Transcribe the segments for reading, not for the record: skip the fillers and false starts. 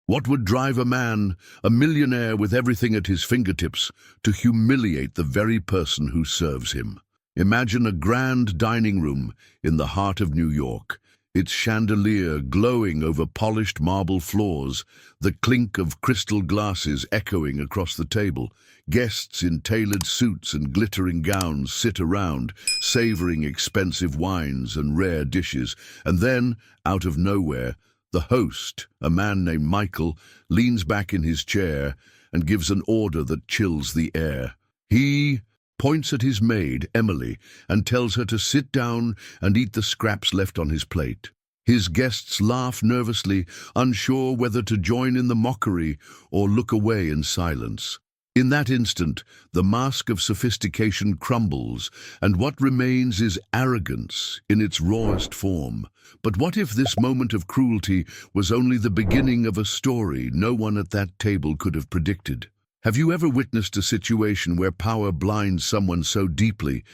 What would drive a man, a millionaire with everything at his fingertips, to humiliate the very person who serves him? Imagine a grand dining room in the heart of New York, its chandelier glowing over polished marble floors, the clink of crystal glasses echoing across the table. Guests in tailored suits and glittering gowns sit around, savoring expensive wines and rare dishes. And then, out of nowhere, the host, a man named Michael, leans back in his chair and gives an order that chills the air. He points at his maid, Emily, and tells her to sit down and eat the scraps left on his plate. His guests laugh nervously, unsure whether to join in the mockery or look away in silence. In that instant, the mask of sophistication crumbles, and what remains is arrogance in its rawest form. But what if this moment of cruelty was only the beginning of a story no one at that table could have predicted? Have you ever witnessed a situation where power blinds someone so deeply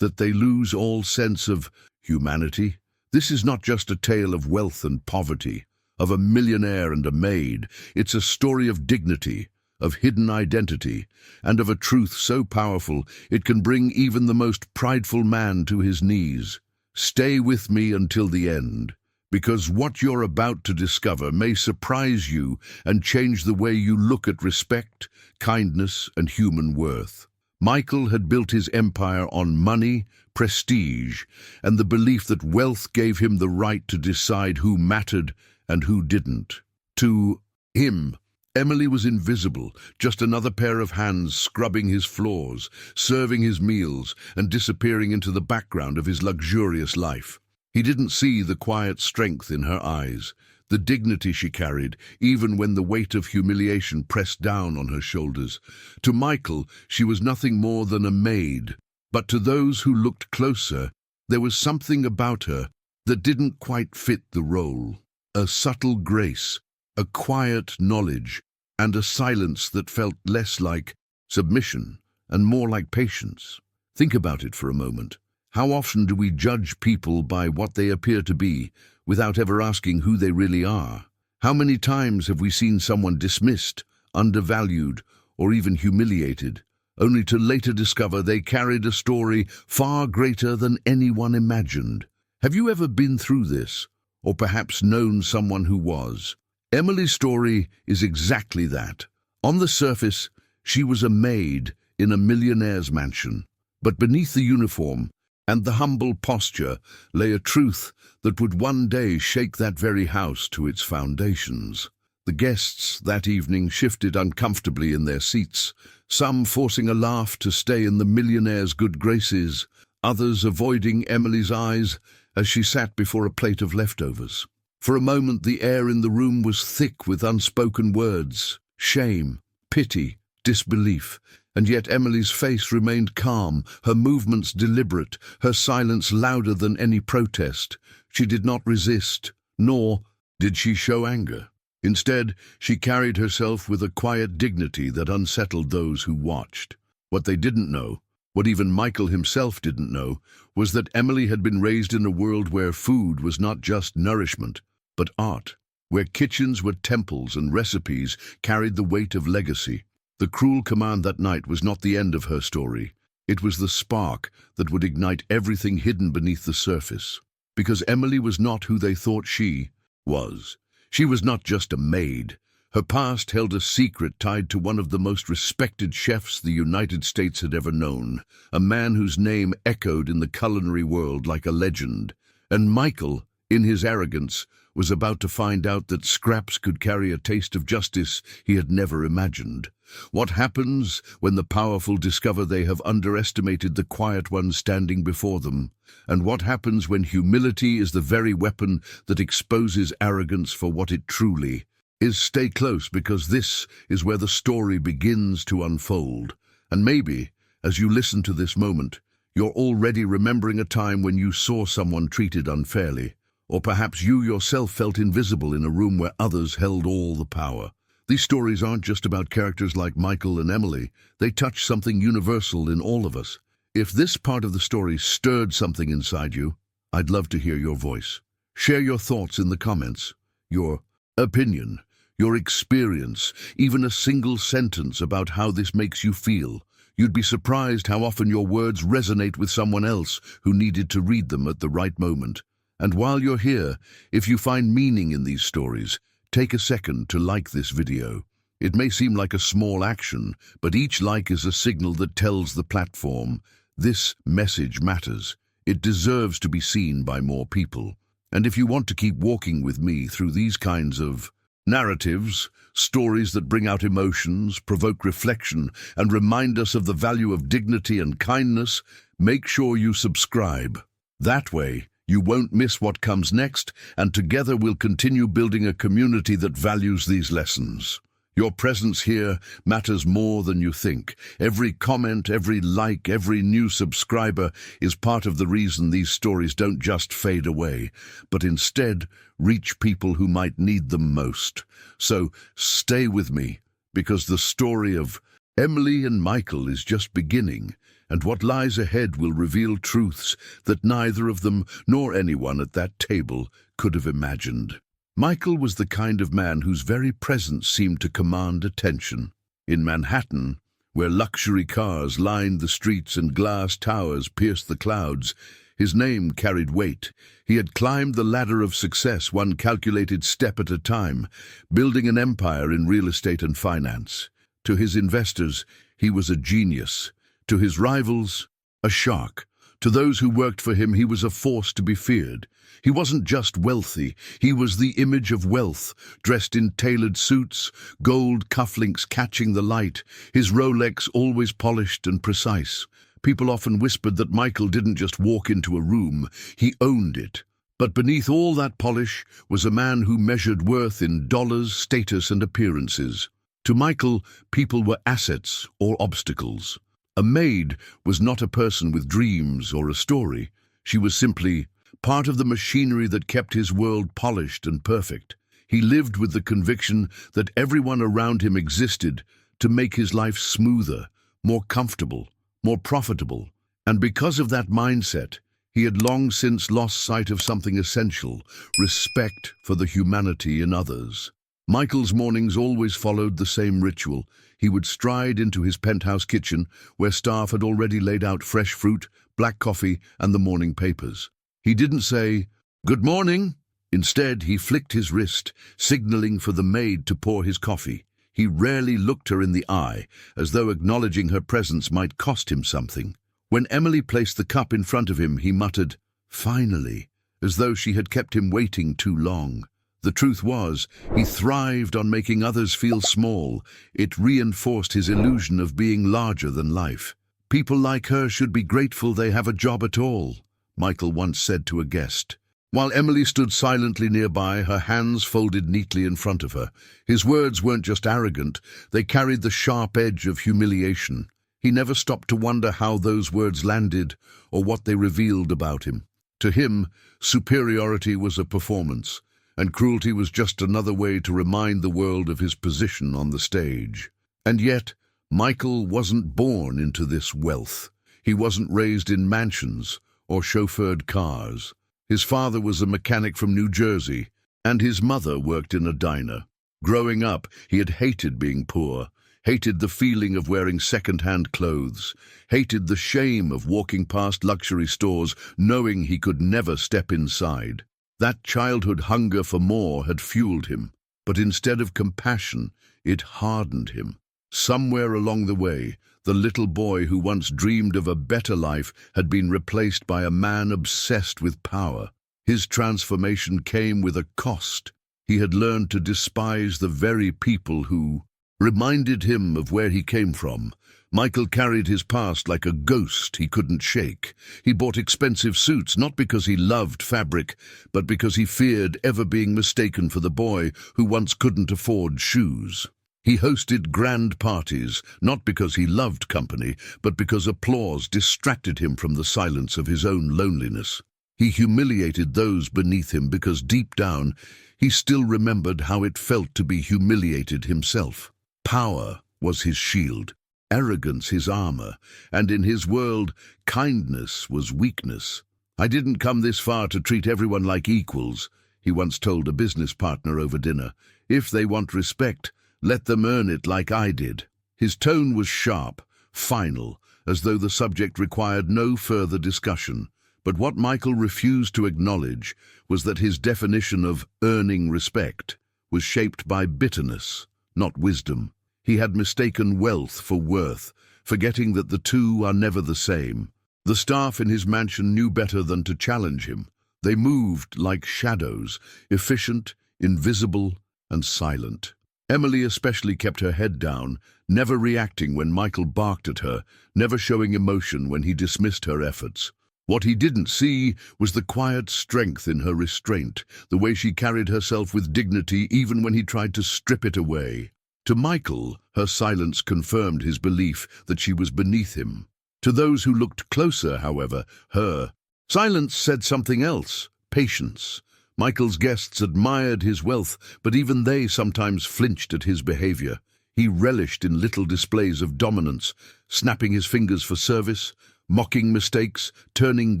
that they lose all sense of humanity? This is not just a tale of wealth and poverty, of a millionaire and a maid. It's a story of dignity, of hidden identity, and of a truth so powerful it can bring even the most prideful man to his knees. Stay with me until the end, because what you're about to discover may surprise you and change the way you look at respect, kindness, and human worth. Michael had built his empire on money, prestige, and the belief that wealth gave him the right to decide who mattered and who didn't. To him, Emily was invisible, just another pair of hands scrubbing his floors, serving his meals, and disappearing into the background of his luxurious life. He didn't see the quiet strength in her eyes, the dignity she carried, even when the weight of humiliation pressed down on her shoulders. To Michael, she was nothing more than a maid, but to those who looked closer, there was something about her that didn't quite fit the role. A subtle grace, a quiet knowledge, and a silence that felt less like submission and more like patience. Think about it for a moment. How often do we judge people by what they appear to be, without ever asking who they really are? How many times have we seen someone dismissed, undervalued, or even humiliated, only to later discover they carried a story far greater than anyone imagined? Have you ever been through this, or perhaps known someone who was? Emily's story is exactly that. On the surface, she was a maid in a millionaire's mansion, but beneath the uniform and the humble posture lay a truth that would one day shake that very house to its foundations. The guests that evening shifted uncomfortably in their seats, some forcing a laugh to stay in the millionaire's good graces, others avoiding Emily's eyes as she sat before a plate of leftovers. For a moment, the air in the room was thick with unspoken words, shame, pity, disbelief, and yet Emily's face remained calm, her movements deliberate, her silence louder than any protest. She did not resist, nor did she show anger. Instead, she carried herself with a quiet dignity that unsettled those who watched. What they didn't know, what even Michael himself didn't know, was that Emily had been raised in a world where food was not just nourishment, but art, where kitchens were temples and recipes carried the weight of legacy. The cruel command that night was not the end of her story. It was the spark that would ignite everything hidden beneath the surface. Because Emily was not who they thought she was. She was not just a maid. Her past held a secret tied to one of the most respected chefs the United States had ever known, a man whose name echoed in the culinary world like a legend. And Michael, in his arrogance, was about to find out that scraps could carry a taste of justice he had never imagined. What happens when the powerful discover they have underestimated the quiet one standing before them? And what happens when humility is the very weapon that exposes arrogance for what it truly is? Stay close, because this is where the story begins to unfold. And maybe, as you listen to this moment, you're already remembering a time when you saw someone treated unfairly. Or perhaps you yourself felt invisible in a room where others held all the power. These stories aren't just about characters like Michael and Emily. They touch something universal in all of us. If this part of the story stirred something inside you, I'd love to hear your voice. Share your thoughts in the comments, your opinion, your experience, even a single sentence about how this makes you feel. You'd be surprised how often your words resonate with someone else who needed to read them at the right moment. And while you're here, if you find meaning in these stories, take a second to like this video. It may seem like a small action, but each like is a signal that tells the platform, this message matters. It deserves to be seen by more people. And if you want to keep walking with me through these kinds of narratives, stories that bring out emotions, provoke reflection, and remind us of the value of dignity and kindness, make sure you subscribe. That way, you won't miss what comes next, and together we'll continue building a community that values these lessons. Your presence here matters more than you think. Every comment, every like, every new subscriber is part of the reason these stories don't just fade away, but instead reach people who might need them most. So stay with me, because the story of Emily and Michael is just beginning, and what lies ahead will reveal truths that neither of them nor anyone at that table could have imagined. Michael was the kind of man whose very presence seemed to command attention. In Manhattan, where luxury cars lined the streets and glass towers pierced the clouds, his name carried weight. He had climbed the ladder of success one calculated step at a time, building an empire in real estate and finance. To his investors, he was a genius. To his rivals, a shark. To those who worked for him, he was a force to be feared. He wasn't just wealthy, he was the image of wealth, dressed in tailored suits, gold cufflinks catching the light, his Rolex always polished and precise. People often whispered that Michael didn't just walk into a room, he owned it. But beneath all that polish was a man who measured worth in dollars, status, and appearances. To Michael, people were assets or obstacles. A maid was not a person with dreams or a story. She was simply part of the machinery that kept his world polished and perfect. He lived with the conviction that everyone around him existed to make his life smoother, more comfortable, more profitable. And because of that mindset, he had long since lost sight of something essential, respect for the humanity in others. Michael's mornings always followed the same ritual. He would stride into his penthouse kitchen, where staff had already laid out fresh fruit, black coffee, and the morning papers. He didn't say, "Good morning." Instead, he flicked his wrist, signaling for the maid to pour his coffee. He rarely looked her in the eye, as though acknowledging her presence might cost him something. When Emily placed the cup in front of him, he muttered, "Finally," as though she had kept him waiting too long. The truth was, he thrived on making others feel small. It reinforced his illusion of being larger than life. "People like her should be grateful they have a job at all," Michael once said to a guest. While Emily stood silently nearby, her hands folded neatly in front of her. His words weren't just arrogant, they carried the sharp edge of humiliation. He never stopped to wonder how those words landed or what they revealed about him. To him, superiority was a performance, and cruelty was just another way to remind the world of his position on the stage. And yet, Michael wasn't born into this wealth. He wasn't raised in mansions or chauffeured cars. His father was a mechanic from New Jersey, and his mother worked in a diner. Growing up, he had hated being poor, hated the feeling of wearing second-hand clothes, hated the shame of walking past luxury stores knowing he could never step inside. That childhood hunger for more had fueled him, but instead of compassion, it hardened him. Somewhere along the way, the little boy who once dreamed of a better life had been replaced by a man obsessed with power. His transformation came with a cost. He had learned to despise the very people who reminded him of where he came from. Michael carried his past like a ghost he couldn't shake. He bought expensive suits not because he loved fabric, but because he feared ever being mistaken for the boy who once couldn't afford shoes. He hosted grand parties, not because he loved company, but because applause distracted him from the silence of his own loneliness. He humiliated those beneath him because deep down, he still remembered how it felt to be humiliated himself. Power was his shield, arrogance his armor, and in his world, kindness was weakness. "I didn't come this far to treat everyone like equals," he once told a business partner over dinner. If they want respect, let them earn it like I did." His tone was sharp, final, as though the subject required no further discussion. But what Michael refused to acknowledge was that his definition of earning respect was shaped by bitterness, not wisdom. He had mistaken wealth for worth, forgetting that the two are never the same. The staff in his mansion knew better than to challenge him. They moved like shadows, efficient, invisible, and silent. Emily especially kept her head down, never reacting when Michael barked at her, never showing emotion when he dismissed her efforts. What he didn't see was the quiet strength in her restraint, the way she carried herself with dignity even when he tried to strip it away. To Michael, her silence confirmed his belief that she was beneath him. To those who looked closer, however, her silence said something else: patience. Michael's guests admired his wealth, but even they sometimes flinched at his behavior. He relished in little displays of dominance, snapping his fingers for service, mocking mistakes, turning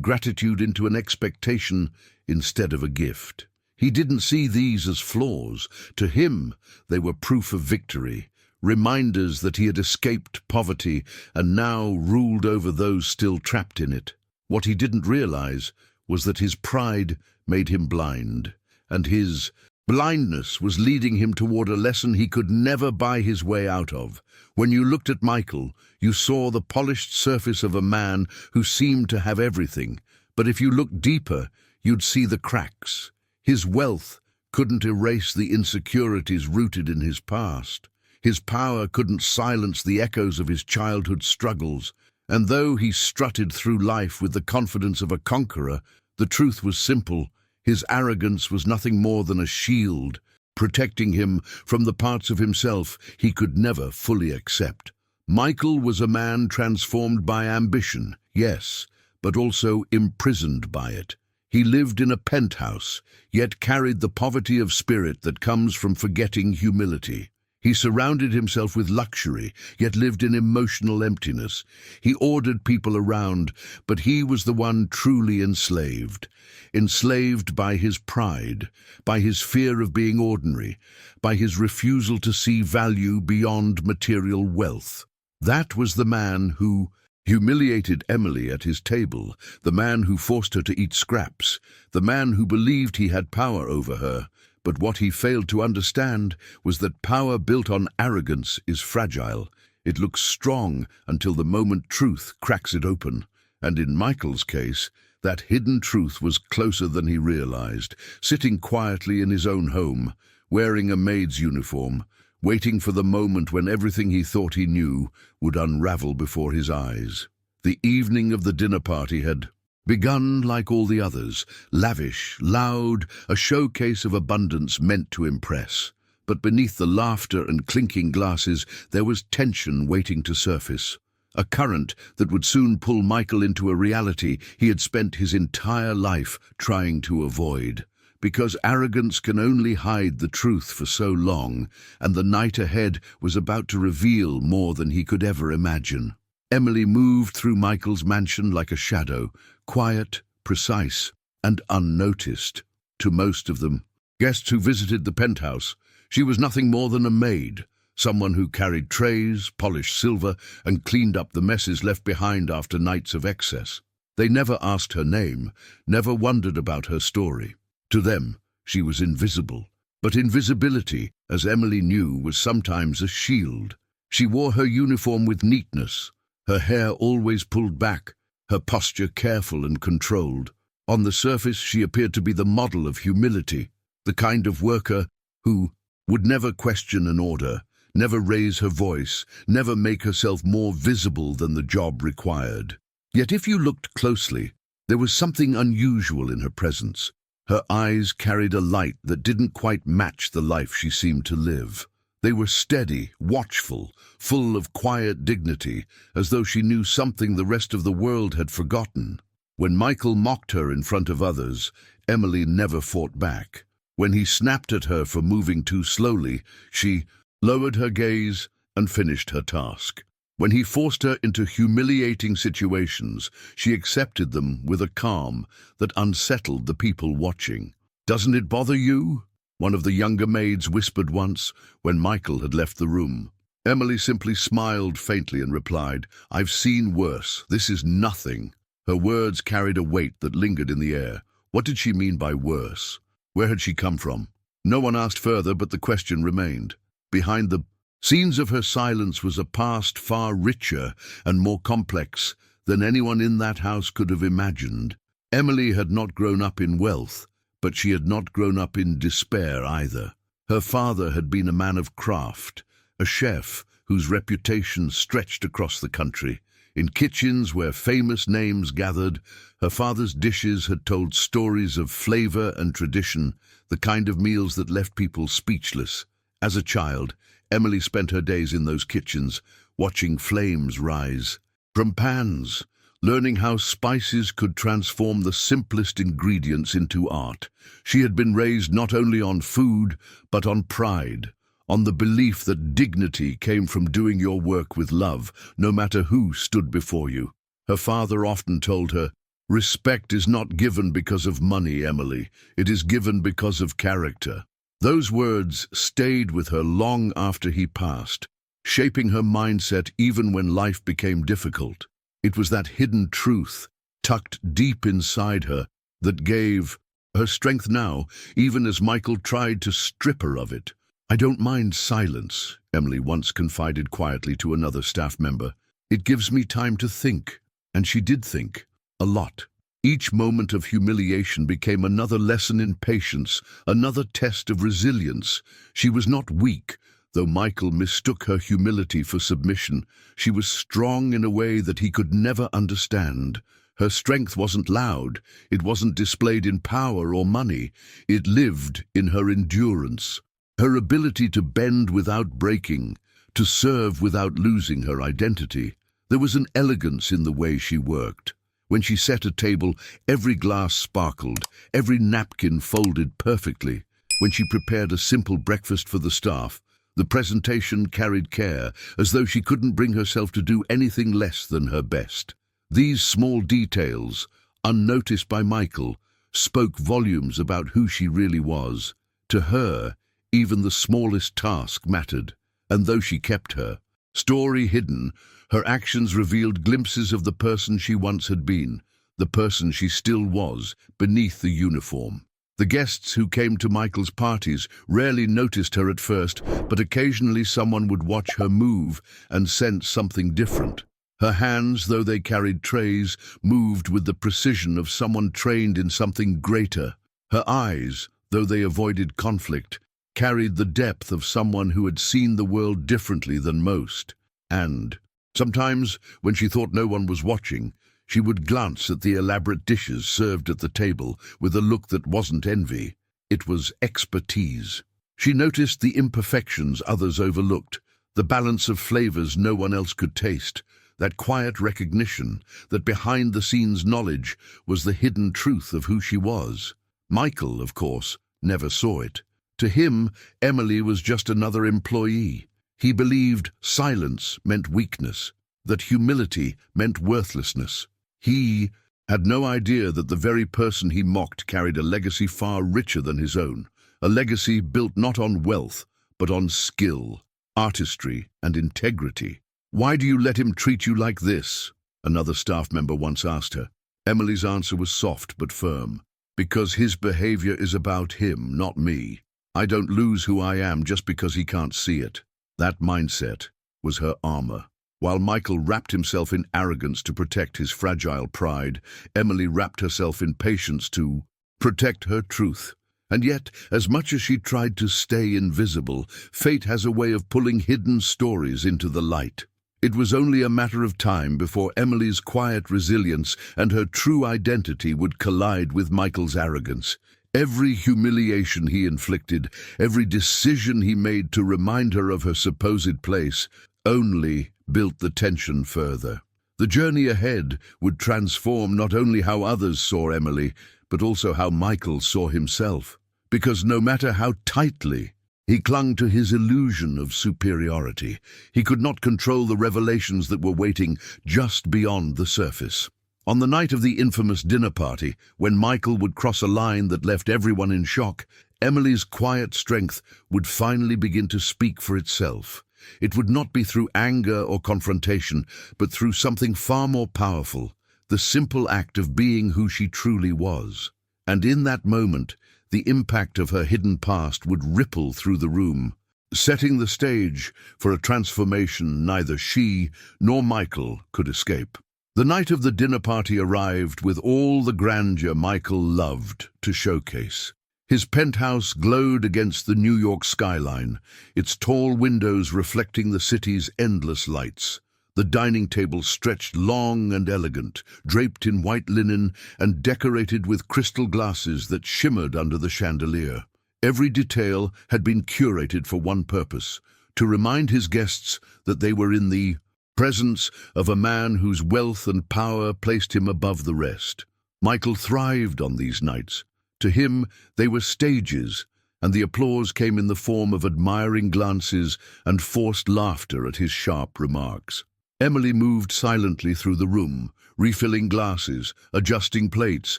gratitude into an expectation instead of a gift. He didn't see these as flaws. To him, they were proof of victory, reminders that he had escaped poverty and now ruled over those still trapped in it. What he didn't realize was that his pride made him blind, and his blindness was leading him toward a lesson he could never buy his way out of. When you looked at Michael, you saw the polished surface of a man who seemed to have everything, but if you looked deeper, you'd see the cracks. His wealth couldn't erase the insecurities rooted in his past. His power couldn't silence the echoes of his childhood struggles, and though he strutted through life with the confidence of a conqueror, the truth was simple. His arrogance was nothing more than a shield, protecting him from the parts of himself he could never fully accept. Michael was a man transformed by ambition, yes, but also imprisoned by it. He lived in a penthouse, yet carried the poverty of spirit that comes from forgetting humility. He surrounded himself with luxury, yet lived in emotional emptiness. He ordered people around, but he was the one truly enslaved. Enslaved by his pride, by his fear of being ordinary, by his refusal to see value beyond material wealth. That was the man who humiliated Emily at his table, the man who forced her to eat scraps, the man who believed he had power over her. But what he failed to understand was that power built on arrogance is fragile. It looks strong until the moment truth cracks it open. And in Michael's case, that hidden truth was closer than he realized, sitting quietly in his own home, wearing a maid's uniform, waiting for the moment when everything he thought he knew would unravel before his eyes. The evening of the dinner party had begun like all the others, lavish, loud, a showcase of abundance meant to impress. But beneath the laughter and clinking glasses, there was tension waiting to surface. A current that would soon pull Michael into a reality he had spent his entire life trying to avoid. Because arrogance can only hide the truth for so long, and the night ahead was about to reveal more than he could ever imagine. Emily moved through Michael's mansion like a shadow, quiet, precise, and unnoticed. To most of them, guests who visited the penthouse, she was nothing more than a maid, someone who carried trays, polished silver, and cleaned up the messes left behind after nights of excess. They never asked her name, never wondered about her story. To them, she was invisible. But invisibility, as Emily knew, was sometimes a shield. She wore her uniform with neatness, her hair always pulled back, her posture careful and controlled. On the surface, she appeared to be the model of humility, the kind of worker who would never question an order, never raise her voice, never make herself more visible than the job required. Yet if you looked closely, there was something unusual in her presence. Her eyes carried a light that didn't quite match the life she seemed to live. They were steady, watchful, full of quiet dignity, as though she knew something the rest of the world had forgotten. When Michael mocked her in front of others, Emily never fought back. When he snapped at her for moving too slowly, she lowered her gaze and finished her task. When he forced her into humiliating situations, she accepted them with a calm that unsettled the people watching. "Doesn't it bother you?" one of the younger maids whispered once when Michael had left the room. Emily simply smiled faintly and replied, "I've seen worse. This is nothing." Her words carried a weight that lingered in the air. What did she mean by worse? Where had she come from? No one asked further, but the question remained. Behind the scenes of her silence was a past far richer and more complex than anyone in that house could have imagined. Emily had not grown up in wealth, but she had not grown up in despair either. Her father had been a man of craft, a chef whose reputation stretched across the country. In kitchens where famous names gathered, her father's dishes had told stories of flavor and tradition, the kind of meals that left people speechless. As a child, Emily spent her days in those kitchens, watching flames rise from pans, learning how spices could transform the simplest ingredients into art. She had been raised not only on food, but on pride, on the belief that dignity came from doing your work with love, no matter who stood before you. Her father often told her, "Respect is not given because of money, Emily. It is given because of character." Those words stayed with her long after he passed, shaping her mindset even when life became difficult. It was that hidden truth, tucked deep inside her, that gave her strength now, even as Michael tried to strip her of it. "I don't mind silence," Emily once confided quietly to another staff member. "It gives me time to think." And she did think, a lot. Each moment of humiliation became another lesson in patience, another test of resilience. She was not weak, though Michael mistook her humility for submission. She was strong in a way that he could never understand. Her strength wasn't loud, it wasn't displayed in power or money. It lived in her endurance, her ability to bend without breaking, to serve without losing her identity. There was an elegance in the way she worked. When she set a table, every glass sparkled, every napkin folded perfectly. When she prepared a simple breakfast for the staff, the presentation carried care, as though she couldn't bring herself to do anything less than her best. These small details, unnoticed by Michael, spoke volumes about who she really was. To her, even the smallest task mattered, and though she kept her story hidden, her actions revealed glimpses of the person she once had been, the person she still was, beneath the uniform. The guests who came to Michael's parties rarely noticed her at first, but occasionally someone would watch her move and sense something different. Her hands, though they carried trays, moved with the precision of someone trained in something greater. Her eyes, though they avoided conflict, carried the depth of someone who had seen the world differently than most. And sometimes, when she thought no one was watching, she would glance at the elaborate dishes served at the table with a look that wasn't envy. It was expertise. She noticed the imperfections others overlooked, the balance of flavors no one else could taste, that quiet recognition that behind-the-scenes knowledge was the hidden truth of who she was. Michael, of course, never saw it. To him, Emily was just another employee. He believed silence meant weakness, that humility meant worthlessness. He had no idea that the very person he mocked carried a legacy far richer than his own, a legacy built not on wealth, but on skill, artistry, and integrity. "Why do you let him treat you like this?" another staff member once asked her. Emily's answer was soft but firm. "Because his behavior is about him, not me. I don't lose who I am just because he can't see it." That mindset was her armor. While Michael wrapped himself in arrogance to protect his fragile pride, Emily wrapped herself in patience to protect her truth. And yet, as much as she tried to stay invisible, fate has a way of pulling hidden stories into the light. It was only a matter of time before Emily's quiet resilience and her true identity would collide with Michael's arrogance. Every humiliation he inflicted, every decision he made to remind her of her supposed place, only built the tension further. The journey ahead would transform not only how others saw Emily, but also how Michael saw himself. Because no matter how tightly he clung to his illusion of superiority, he could not control the revelations that were waiting just beyond the surface. On the night of the infamous dinner party, when Michael would cross a line that left everyone in shock, Emily's quiet strength would finally begin to speak for itself. It would not be through anger or confrontation, but through something far more powerful, the simple act of being who she truly was. And in that moment, the impact of her hidden past would ripple through the room, setting the stage for a transformation neither she nor Michael could escape. The night of the dinner party arrived with all the grandeur Michael loved to showcase. His penthouse glowed against the New York skyline, its tall windows reflecting the city's endless lights. The dining table stretched long and elegant, draped in white linen and decorated with crystal glasses that shimmered under the chandelier. Every detail had been curated for one purpose: to remind his guests that they were in the presence of a man whose wealth and power placed him above the rest. Michael thrived on these nights. To him, they were stages, and the applause came in the form of admiring glances and forced laughter at his sharp remarks. Emily moved silently through the room, refilling glasses, adjusting plates,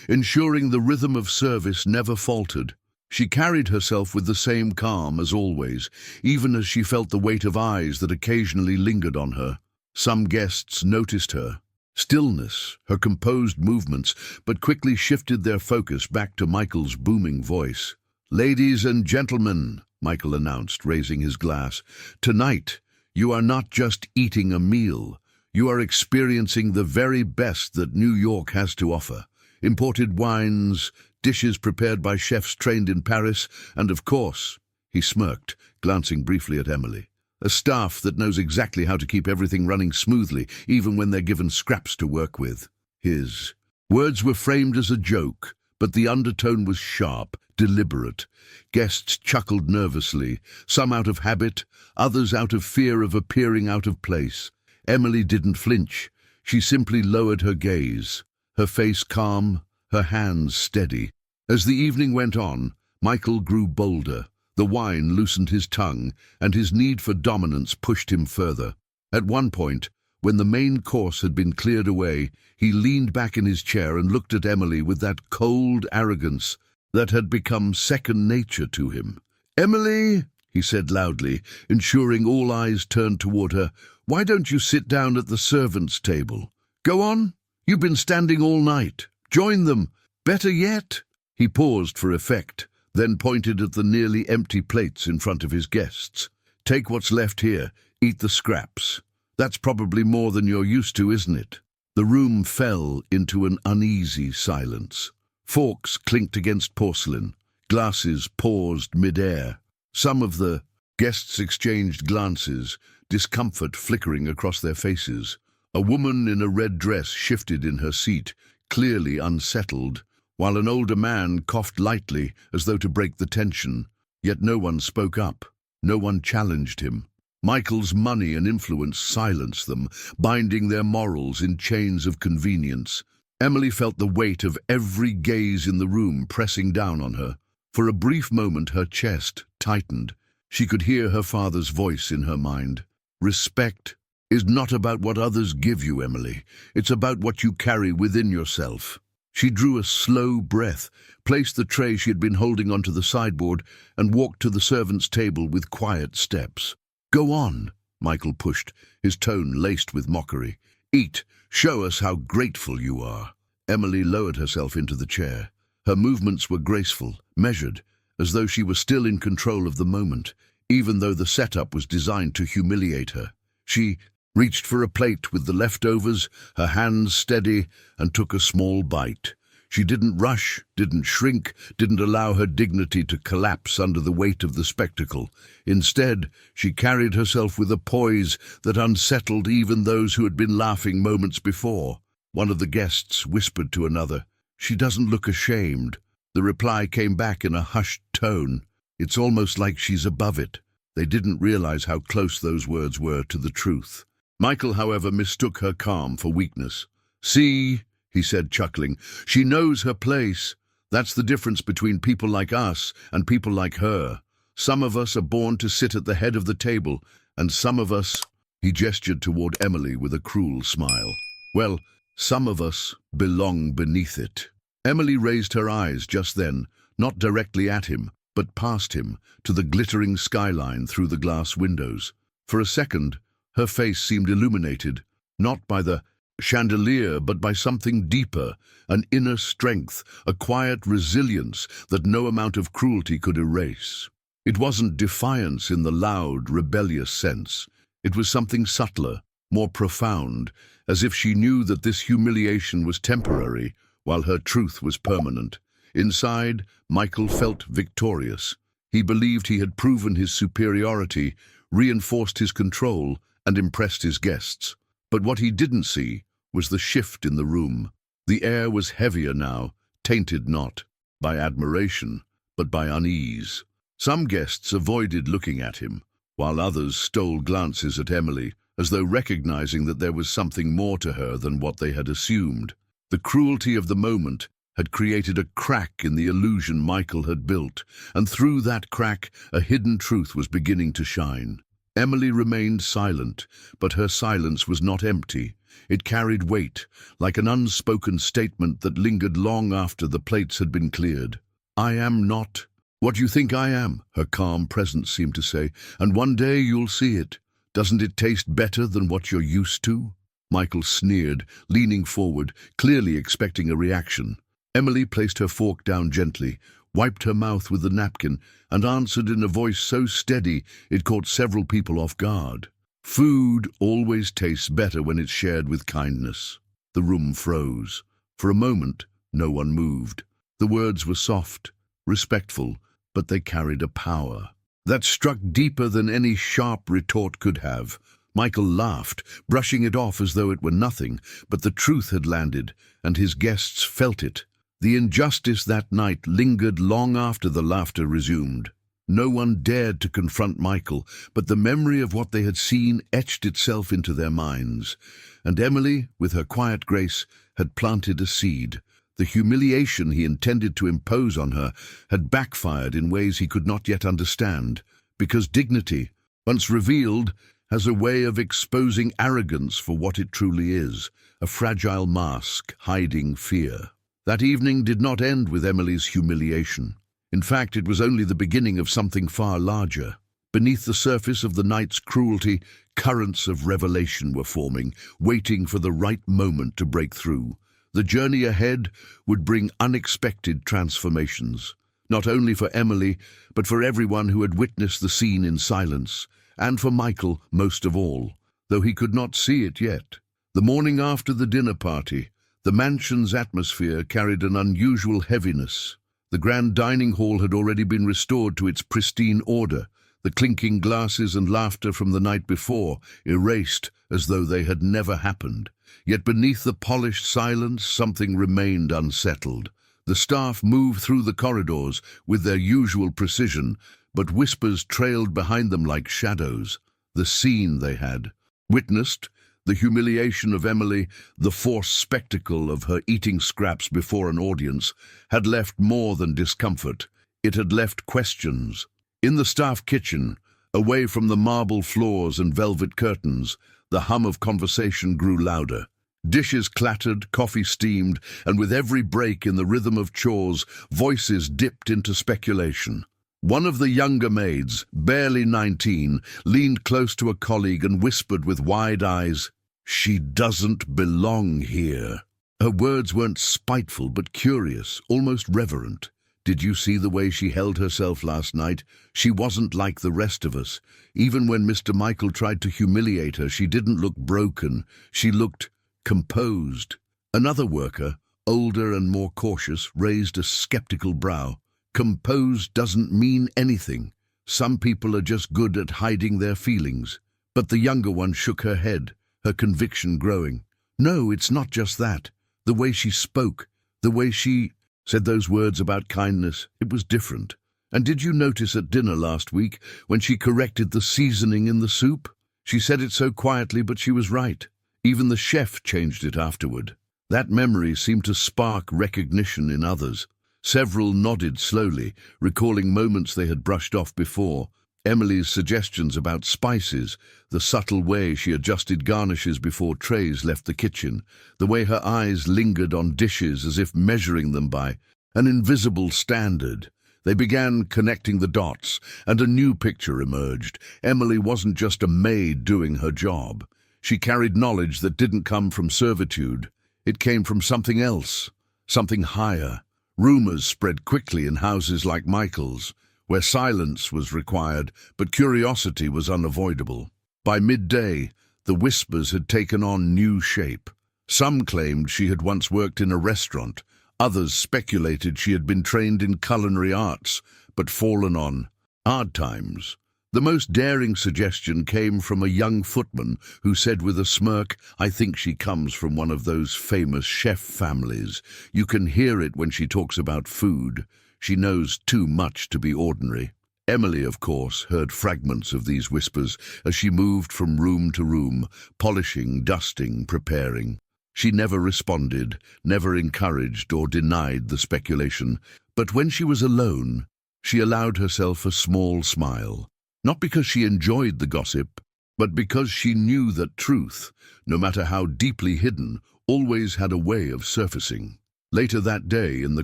ensuring the rhythm of service never faltered. She carried herself with the same calm as always, even as she felt the weight of eyes that occasionally lingered on her. Some guests noticed her stillness, her composed movements, but quickly shifted their focus back to Michael's booming voice. "Ladies and gentlemen," Michael announced, raising his glass, "tonight, you are not just eating a meal. You are experiencing the very best that New York has to offer. Imported wines, dishes prepared by chefs trained in Paris, and of course," he smirked, glancing briefly at Emily, "a staff that knows exactly how to keep everything running smoothly, even when they're given scraps to work with." His words were framed as a joke, but the undertone was sharp, deliberate. Guests chuckled nervously, some out of habit, others out of fear of appearing out of place. Emily didn't flinch. She simply lowered her gaze, her face calm, her hands steady. As the evening went on, Michael grew bolder. The wine loosened his tongue, and his need for dominance pushed him further. At one point, when the main course had been cleared away, he leaned back in his chair and looked at Emily with that cold arrogance that had become second nature to him. "Emily," he said loudly, ensuring all eyes turned toward her, "why don't you sit down at the servants' table? Go on, you've been standing all night. Join them. Better yet." He paused for effect, then pointed at the nearly empty plates in front of his guests. "Take what's left here, eat the scraps. That's probably more than you're used to, isn't it?" The room fell into an uneasy silence. Forks clinked against porcelain, glasses paused mid-air. Some of the guests exchanged glances, discomfort flickering across their faces. A woman in a red dress shifted in her seat, clearly unsettled, while an older man coughed lightly as though to break the tension. Yet no one spoke up. No one challenged him. Michael's money and influence silenced them, binding their morals in chains of convenience. Emily felt the weight of every gaze in the room pressing down on her. For a brief moment her chest tightened. She could hear her father's voice in her mind. "Respect is not about what others give you, Emily. It's about what you carry within yourself." She drew a slow breath, placed the tray she had been holding onto the sideboard, and walked to the servants' table with quiet steps. "Go on," Michael pushed, his tone laced with mockery. "Eat. Show us how grateful you are." Emily lowered herself into the chair. Her movements were graceful, measured, as though she were still in control of the moment, even though the setup was designed to humiliate her. She reached for a plate with the leftovers, her hands steady, and took a small bite. She didn't rush, didn't shrink, didn't allow her dignity to collapse under the weight of the spectacle. Instead, she carried herself with a poise that unsettled even those who had been laughing moments before. One of the guests whispered to another, "She doesn't look ashamed." The reply came back in a hushed tone, "It's almost like she's above it." They didn't realize how close those words were to the truth. Michael, however, mistook her calm for weakness. "See," he said, chuckling, "she knows her place. That's the difference between people like us and people like her. Some of us are born to sit at the head of the table, and some of us—" He gestured toward Emily with a cruel smile. "Well, some of us belong beneath it." Emily raised her eyes just then, not directly at him, but past him, to the glittering skyline through the glass windows. For a second, her face seemed illuminated, not by the chandelier, but by something deeper, an inner strength, a quiet resilience that no amount of cruelty could erase. It wasn't defiance in the loud, rebellious sense. It was something subtler, more profound, as if she knew that this humiliation was temporary, while her truth was permanent. Inside, Michael felt victorious. He believed he had proven his superiority, reinforced his control, and impressed his guests. But what he didn't see was the shift in the room. The air was heavier now, tainted not by admiration, but by unease. Some guests avoided looking at him, while others stole glances at Emily, as though recognizing that there was something more to her than what they had assumed. The cruelty of the moment had created a crack in the illusion Michael had built, and through that crack a hidden truth was beginning to shine. Emily remained silent, but her silence was not empty. It carried weight, like an unspoken statement that lingered long after the plates had been cleared. "I am not what you think I am," her calm presence seemed to say, "and one day you'll see it. Doesn't it taste better than what you're used to?" Michael sneered, leaning forward, clearly expecting a reaction. Emily placed her fork down gently, wiped her mouth with the napkin, and answered in a voice so steady it caught several people off guard. "Food always tastes better when it's shared with kindness." The room froze. For a moment, no one moved. The words were soft, respectful, but they carried a power that struck deeper than any sharp retort could have. Michael laughed, brushing it off as though it were nothing, but the truth had landed, and his guests felt it. The injustice that night lingered long after the laughter resumed. No one dared to confront Michael, but the memory of what they had seen etched itself into their minds. And Emily, with her quiet grace, had planted a seed. The humiliation he intended to impose on her had backfired in ways he could not yet understand, because dignity, once revealed, has a way of exposing arrogance for what it truly is, a fragile mask hiding fear. That evening did not end with Emily's humiliation. In fact, it was only the beginning of something far larger. Beneath the surface of the night's cruelty, currents of revelation were forming, waiting for the right moment to break through. The journey ahead would bring unexpected transformations, not only for Emily, but for everyone who had witnessed the scene in silence, and for Michael most of all, though he could not see it yet. The morning after the dinner party, the mansion's atmosphere carried an unusual heaviness. The grand dining hall had already been restored to its pristine order, the clinking glasses and laughter from the night before erased as though they had never happened. Yet beneath the polished silence, something remained unsettled. The staff moved through the corridors with their usual precision, but whispers trailed behind them like shadows. The scene they had witnessed, the humiliation of Emily, the forced spectacle of her eating scraps before an audience, had left more than discomfort. It had left questions. In the staff kitchen, away from the marble floors and velvet curtains, the hum of conversation grew louder. Dishes clattered, coffee steamed, and with every break in the rhythm of chores, voices dipped into speculation. One of the younger maids, barely 19, leaned close to a colleague and whispered with wide eyes, "She doesn't belong here." Her words weren't spiteful but curious, almost reverent. "Did you see the way she held herself last night? She wasn't like the rest of us. Even when Mr. Michael tried to humiliate her, she didn't look broken. She looked composed." Another worker, older and more cautious, raised a skeptical brow. "Composed doesn't mean anything. Some people are just good at hiding their feelings." But the younger one shook her head, her conviction growing. "No, it's not just that. The way she spoke, the way she said those words about kindness, it was different. And did you notice at dinner last week when she corrected the seasoning in the soup? She said it so quietly, but she was right. Even the chef changed it afterward." That memory seemed to spark recognition in others. Several nodded slowly, recalling moments they had brushed off before. Emily's suggestions about spices, the subtle way she adjusted garnishes before trays left the kitchen, the way her eyes lingered on dishes as if measuring them by an invisible standard. They began connecting the dots, and a new picture emerged. Emily wasn't just a maid doing her job. She carried knowledge that didn't come from servitude. It came from something else, something higher. Rumors spread quickly in houses like Michael's, where silence was required, but curiosity was unavoidable. By midday, the whispers had taken on new shape. Some claimed she had once worked in a restaurant. Others speculated she had been trained in culinary arts, but fallen on hard times. The most daring suggestion came from a young footman who said with a smirk, "I think she comes from one of those famous chef families. You can hear it when she talks about food. She knows too much to be ordinary." Emily, of course, heard fragments of these whispers as she moved from room to room, polishing, dusting, preparing. She never responded, never encouraged or denied the speculation, but when she was alone, she allowed herself a small smile. Not because she enjoyed the gossip, but because she knew that truth, no matter how deeply hidden, always had a way of surfacing. Later that day, in the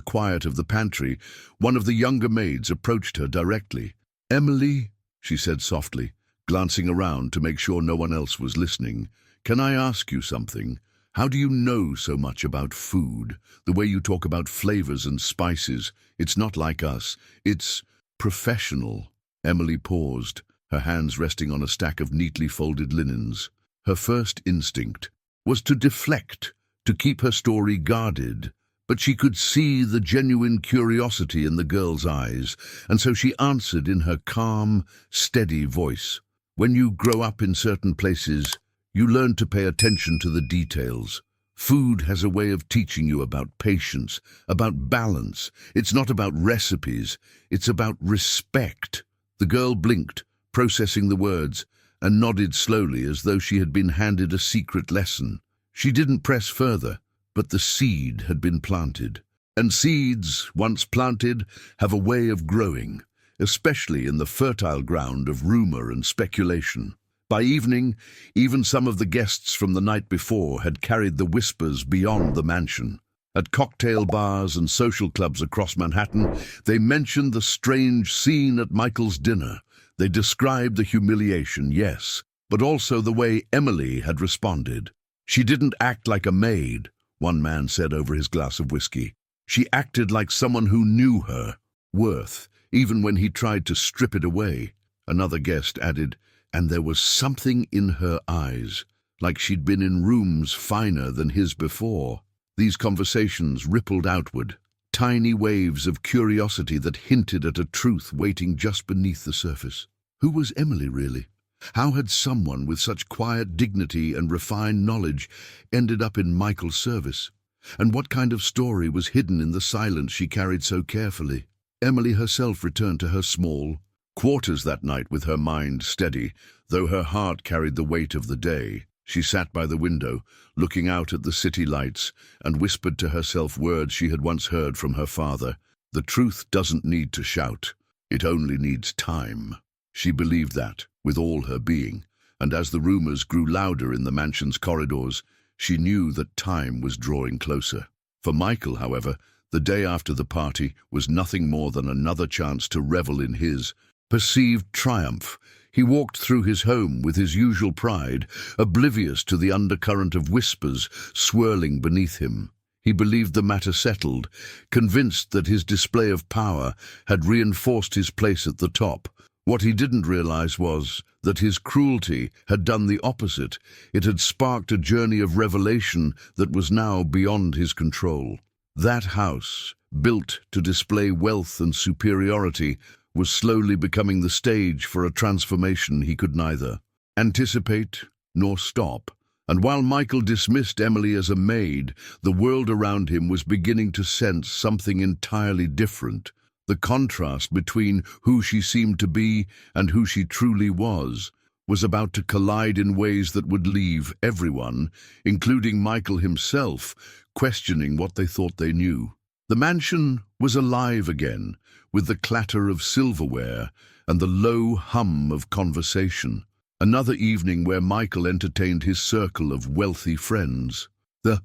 quiet of the pantry, one of the younger maids approached her directly. "Emily," she said softly, glancing around to make sure no one else was listening, "can I ask you something? How do you know so much about food? The way you talk about flavors and spices, it's not like us. It's professional." Emily paused, her hands resting on a stack of neatly folded linens. Her first instinct was to deflect, to keep her story guarded, but she could see the genuine curiosity in the girl's eyes, and so she answered in her calm, steady voice. "When you grow up in certain places, you learn to pay attention to the details. Food has a way of teaching you about patience, about balance. It's not about recipes, it's about respect." The girl blinked, processing the words, and nodded slowly as though she had been handed a secret lesson. She didn't press further, but the seed had been planted. And seeds, once planted, have a way of growing, especially in the fertile ground of rumor and speculation. By evening, even some of the guests from the night before had carried the whispers beyond the mansion. At cocktail bars and social clubs across Manhattan, they mentioned the strange scene at Michael's dinner. They described the humiliation, yes, but also the way Emily had responded. "She didn't act like a maid," one man said over his glass of whiskey. "She acted like someone who knew her worth, even when he tried to strip it away." Another guest added, "And there was something in her eyes, like she'd been in rooms finer than his before." These conversations rippled outward, tiny waves of curiosity that hinted at a truth waiting just beneath the surface. Who was Emily really? How had someone with such quiet dignity and refined knowledge ended up in Michael's service? And what kind of story was hidden in the silence she carried so carefully? Emily herself returned to her small quarters that night with her mind steady, though her heart carried the weight of the day. She sat by the window, looking out at the city lights, and whispered to herself words she had once heard from her father. "The truth doesn't need to shout. It only needs time." She believed that, with all her being, and as the rumors grew louder in the mansion's corridors, she knew that time was drawing closer. For Michael, however, the day after the party was nothing more than another chance to revel in his perceived triumph. He walked through his home with his usual pride, oblivious to the undercurrent of whispers swirling beneath him. He believed the matter settled, convinced that his display of power had reinforced his place at the top. What he didn't realize was that his cruelty had done the opposite. It had sparked a journey of revelation that was now beyond his control. That house, built to display wealth and superiority, was slowly becoming the stage for a transformation he could neither anticipate nor stop. And while Michael dismissed Emily as a maid, the world around him was beginning to sense something entirely different. The contrast between who she seemed to be and who she truly was about to collide in ways that would leave everyone, including Michael himself, questioning what they thought they knew. The mansion was alive again, with the clatter of silverware and the low hum of conversation. Another evening where Michael entertained his circle of wealthy friends. The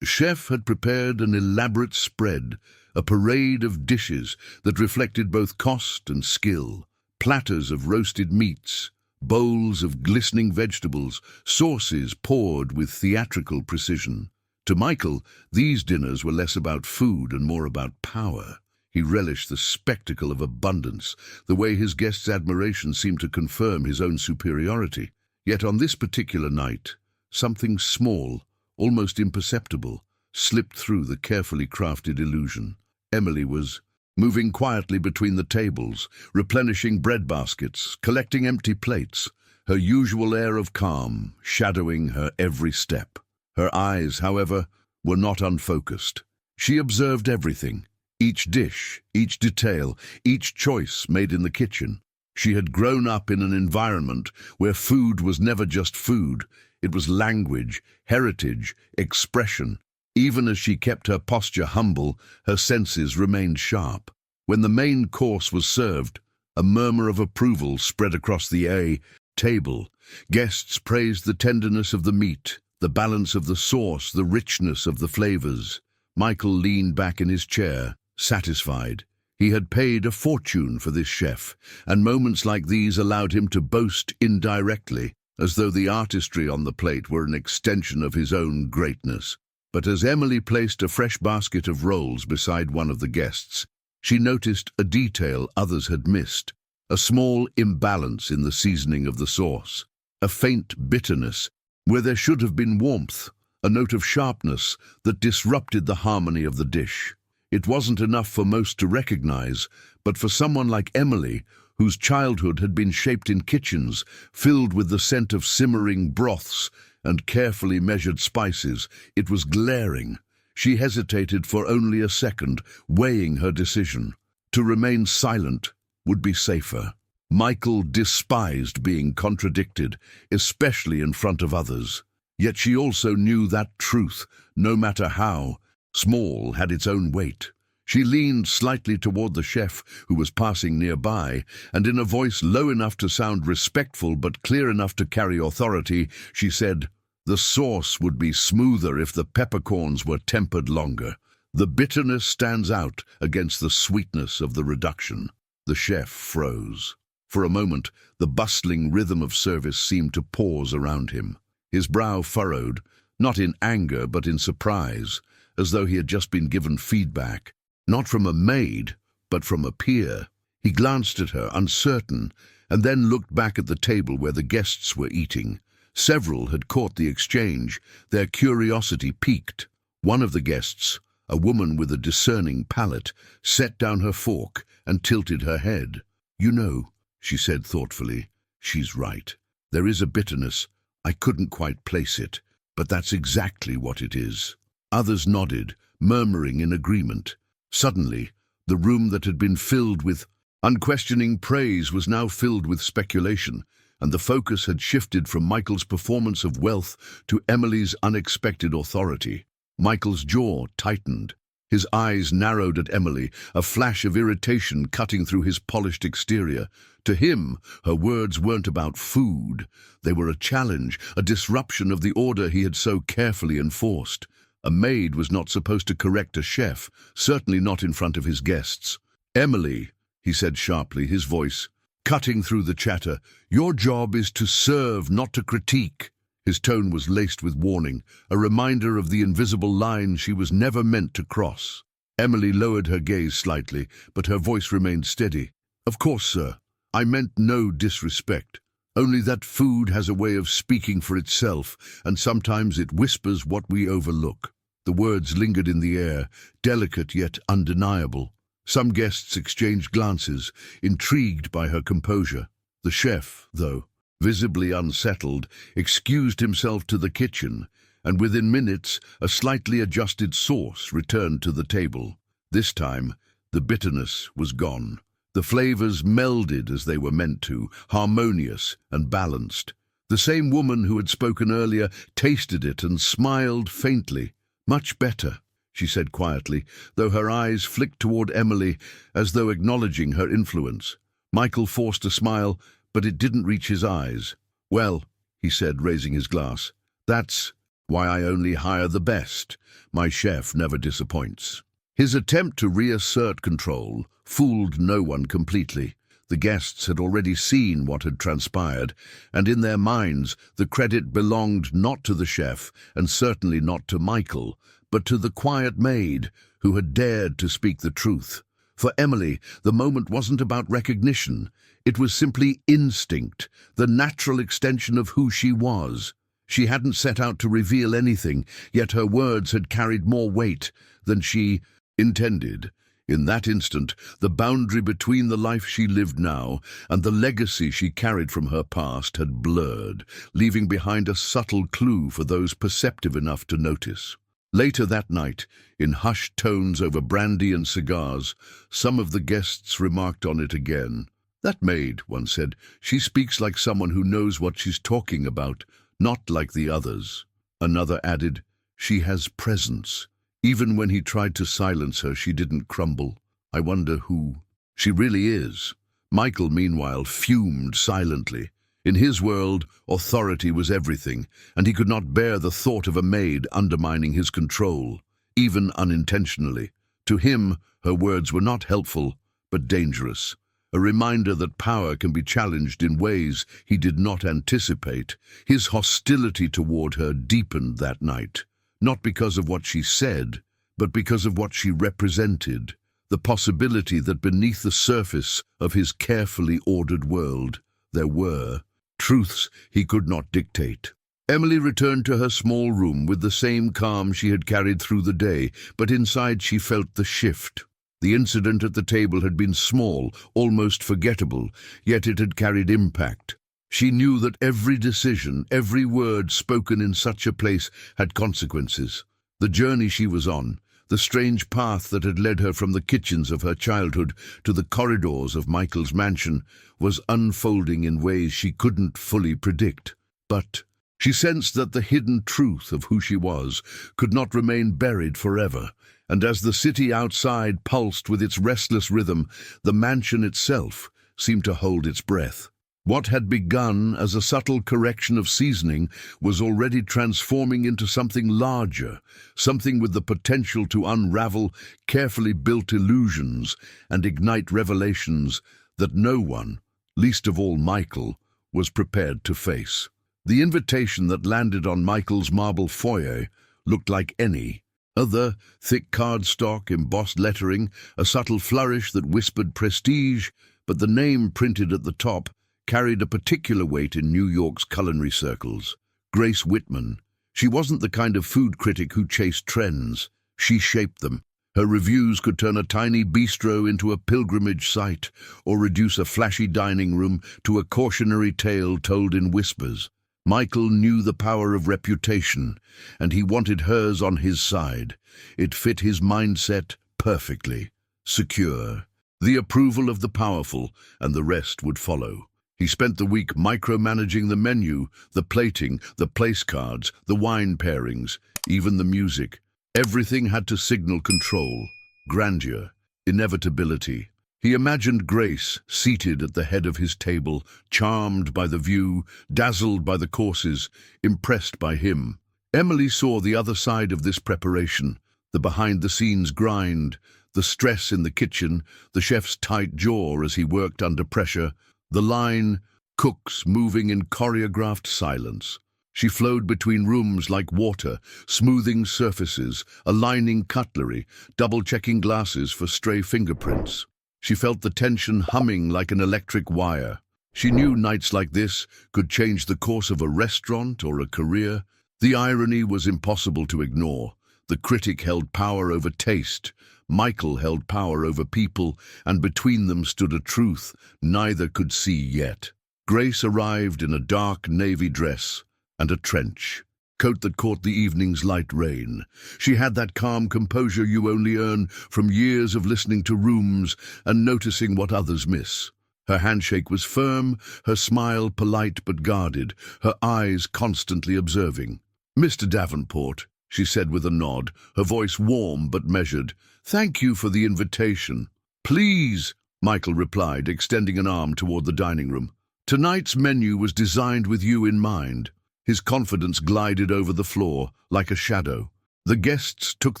The chef had prepared an elaborate spread, a parade of dishes that reflected both cost and skill. Platters of roasted meats, bowls of glistening vegetables, sauces poured with theatrical precision. To Michael, these dinners were less about food and more about power. He relished the spectacle of abundance, the way his guests' admiration seemed to confirm his own superiority. Yet on this particular night, something small, almost imperceptible, slipped through the carefully crafted illusion. Emily was moving quietly between the tables, replenishing bread baskets, collecting empty plates, her usual air of calm shadowing her every step. Her eyes, however, were not unfocused. She observed everything, each dish, each detail, each choice made in the kitchen. She had grown up in an environment where food was never just food. It was language, heritage, expression. Even as she kept her posture humble, her senses remained sharp. When the main course was served, a murmur of approval spread across the table. Guests praised the tenderness of the meat, the balance of the sauce, the richness of the flavors. Michael leaned back in his chair, satisfied. He had paid a fortune for this chef, and moments like these allowed him to boast indirectly, as though the artistry on the plate were an extension of his own greatness. But as Emily placed a fresh basket of rolls beside one of the guests, she noticed a detail others had missed, a small imbalance in the seasoning of the sauce, a faint bitterness where there should have been warmth, a note of sharpness that disrupted the harmony of the dish. It wasn't enough for most to recognize, but for someone like Emily, whose childhood had been shaped in kitchens filled with the scent of simmering broths and carefully measured spices, it was glaring. She hesitated for only a second, weighing her decision. To remain silent would be safer. Michael despised being contradicted, especially in front of others. Yet she also knew that truth, no matter how small, had its own weight. She leaned slightly toward the chef, who was passing nearby, and in a voice low enough to sound respectful but clear enough to carry authority, she said, "The sauce would be smoother if the peppercorns were tempered longer. The bitterness stands out against the sweetness of the reduction." The chef froze. For a moment, the bustling rhythm of service seemed to pause around him. His brow furrowed, not in anger but in surprise, as though he had just been given feedback. Not from a maid, but from a peer. He glanced at her, uncertain, and then looked back at the table where the guests were eating. Several had caught the exchange, their curiosity piqued. One of the guests, a woman with a discerning palate, set down her fork and tilted her head. "You know," she said thoughtfully, "she's right. There is a bitterness. I couldn't quite place it, but that's exactly what it is." Others nodded, murmuring in agreement. Suddenly, the room that had been filled with unquestioning praise was now filled with speculation, and the focus had shifted from Michael's performance of wealth to Emily's unexpected authority. Michael's jaw tightened. His eyes narrowed at Emily, a flash of irritation cutting through his polished exterior. To him, her words weren't about food. They were a challenge, a disruption of the order he had so carefully enforced. A maid was not supposed to correct a chef, certainly not in front of his guests. "Emily," he said sharply, his voice cutting through the chatter, "your job is to serve, not to critique." His tone was laced with warning, a reminder of the invisible line she was never meant to cross. Emily lowered her gaze slightly, but her voice remained steady. "Of course, sir. I meant no disrespect. Only that food has a way of speaking for itself, and sometimes it whispers what we overlook." The words lingered in the air, delicate yet undeniable. Some guests exchanged glances, intrigued by her composure. The chef, though, visibly unsettled, excused himself to the kitchen, and within minutes a slightly adjusted sauce returned to the table. This time, the bitterness was gone. The flavors melded as they were meant to, harmonious and balanced. The same woman who had spoken earlier tasted it and smiled faintly. "Much better," she said quietly, though her eyes flicked toward Emily as though acknowledging her influence. Michael forced a smile, but it didn't reach his eyes. "Well," he said, raising his glass, "that's Why I only hire the best. My chef never disappoints. His attempt to reassert control fooled no one completely. The guests had already seen what had transpired, and in their minds the credit belonged not to the chef, and certainly not to Michael, but to the quiet maid who had dared to speak the truth. For Emily, the moment wasn't about recognition. It was simply instinct, the natural extension of who she was. She hadn't set out to reveal anything, yet her words had carried more weight than she intended. In that instant, the boundary between the life she lived now and the legacy she carried from her past had blurred, leaving behind a subtle clue for those perceptive enough to notice. Later that night, in hushed tones over brandy and cigars, some of the guests remarked on it again. "That maid," one said, "she speaks like someone who knows what she's talking about, not like the others." Another added, "She has presence. Even when he tried to silence her, she didn't crumble. I wonder who she really is." Michael, meanwhile, fumed silently. In his world, authority was everything, and he could not bear the thought of a maid undermining his control, even unintentionally. To him, her words were not helpful, but dangerous. A reminder that power can be challenged in ways he did not anticipate. His hostility toward her deepened that night, not because of what she said, but because of what she represented, the possibility that beneath the surface of his carefully ordered world, there were truths he could not dictate. Emily returned to her small room with the same calm she had carried through the day, but inside she felt the shift. The incident at the table had been small, almost forgettable, yet it had carried impact. She knew that every decision, every word spoken in such a place had consequences. The journey she was on, the strange path that had led her from the kitchens of her childhood to the corridors of Michael's mansion, was unfolding in ways she couldn't fully predict. But she sensed that the hidden truth of who she was could not remain buried forever. And as the city outside pulsed with its restless rhythm, the mansion itself seemed to hold its breath. What had begun as a subtle correction of seasoning was already transforming into something larger, something with the potential to unravel carefully built illusions and ignite revelations that no one, least of all Michael, was prepared to face. The invitation that landed on Michael's marble foyer looked like any other: thick cardstock, embossed lettering, a subtle flourish that whispered prestige, but the name printed at the top carried a particular weight in New York's culinary circles. Grace Whitman. She wasn't the kind of food critic who chased trends. She shaped them. Her reviews could turn a tiny bistro into a pilgrimage site, or reduce a flashy dining room to a cautionary tale told in whispers. Michael knew the power of reputation, and he wanted hers on his side. It fit his mindset perfectly. Secure. The approval of the powerful, and the rest would follow. He spent the week micromanaging the menu, the plating, the place cards, the wine pairings, even the music. Everything had to signal control, grandeur, inevitability. He imagined Grace seated at the head of his table, charmed by the view, dazzled by the courses, impressed by him. Emily saw the other side of this preparation, the behind-the-scenes grind, the stress in the kitchen, the chef's tight jaw as he worked under pressure, the line, cooks moving in choreographed silence. She flowed between rooms like water, smoothing surfaces, aligning cutlery, double-checking glasses for stray fingerprints. She felt the tension humming like an electric wire. She knew nights like this could change the course of a restaurant or a career. The irony was impossible to ignore. The critic held power over taste, Michael held power over people, and between them stood a truth neither could see yet. Grace arrived in a dark navy dress and a trench coat that caught the evening's light rain. She had that calm composure you only earn from years of listening to rooms and noticing what others miss. Her handshake was firm, her smile polite but guarded, her eyes constantly observing. "Mr. Davenport," she said with a nod, her voice warm but measured, "thank you for the invitation." "Please," Michael replied, extending an arm toward the dining room. "Tonight's menu was designed with you in mind." His confidence glided over the floor like a shadow. The guests took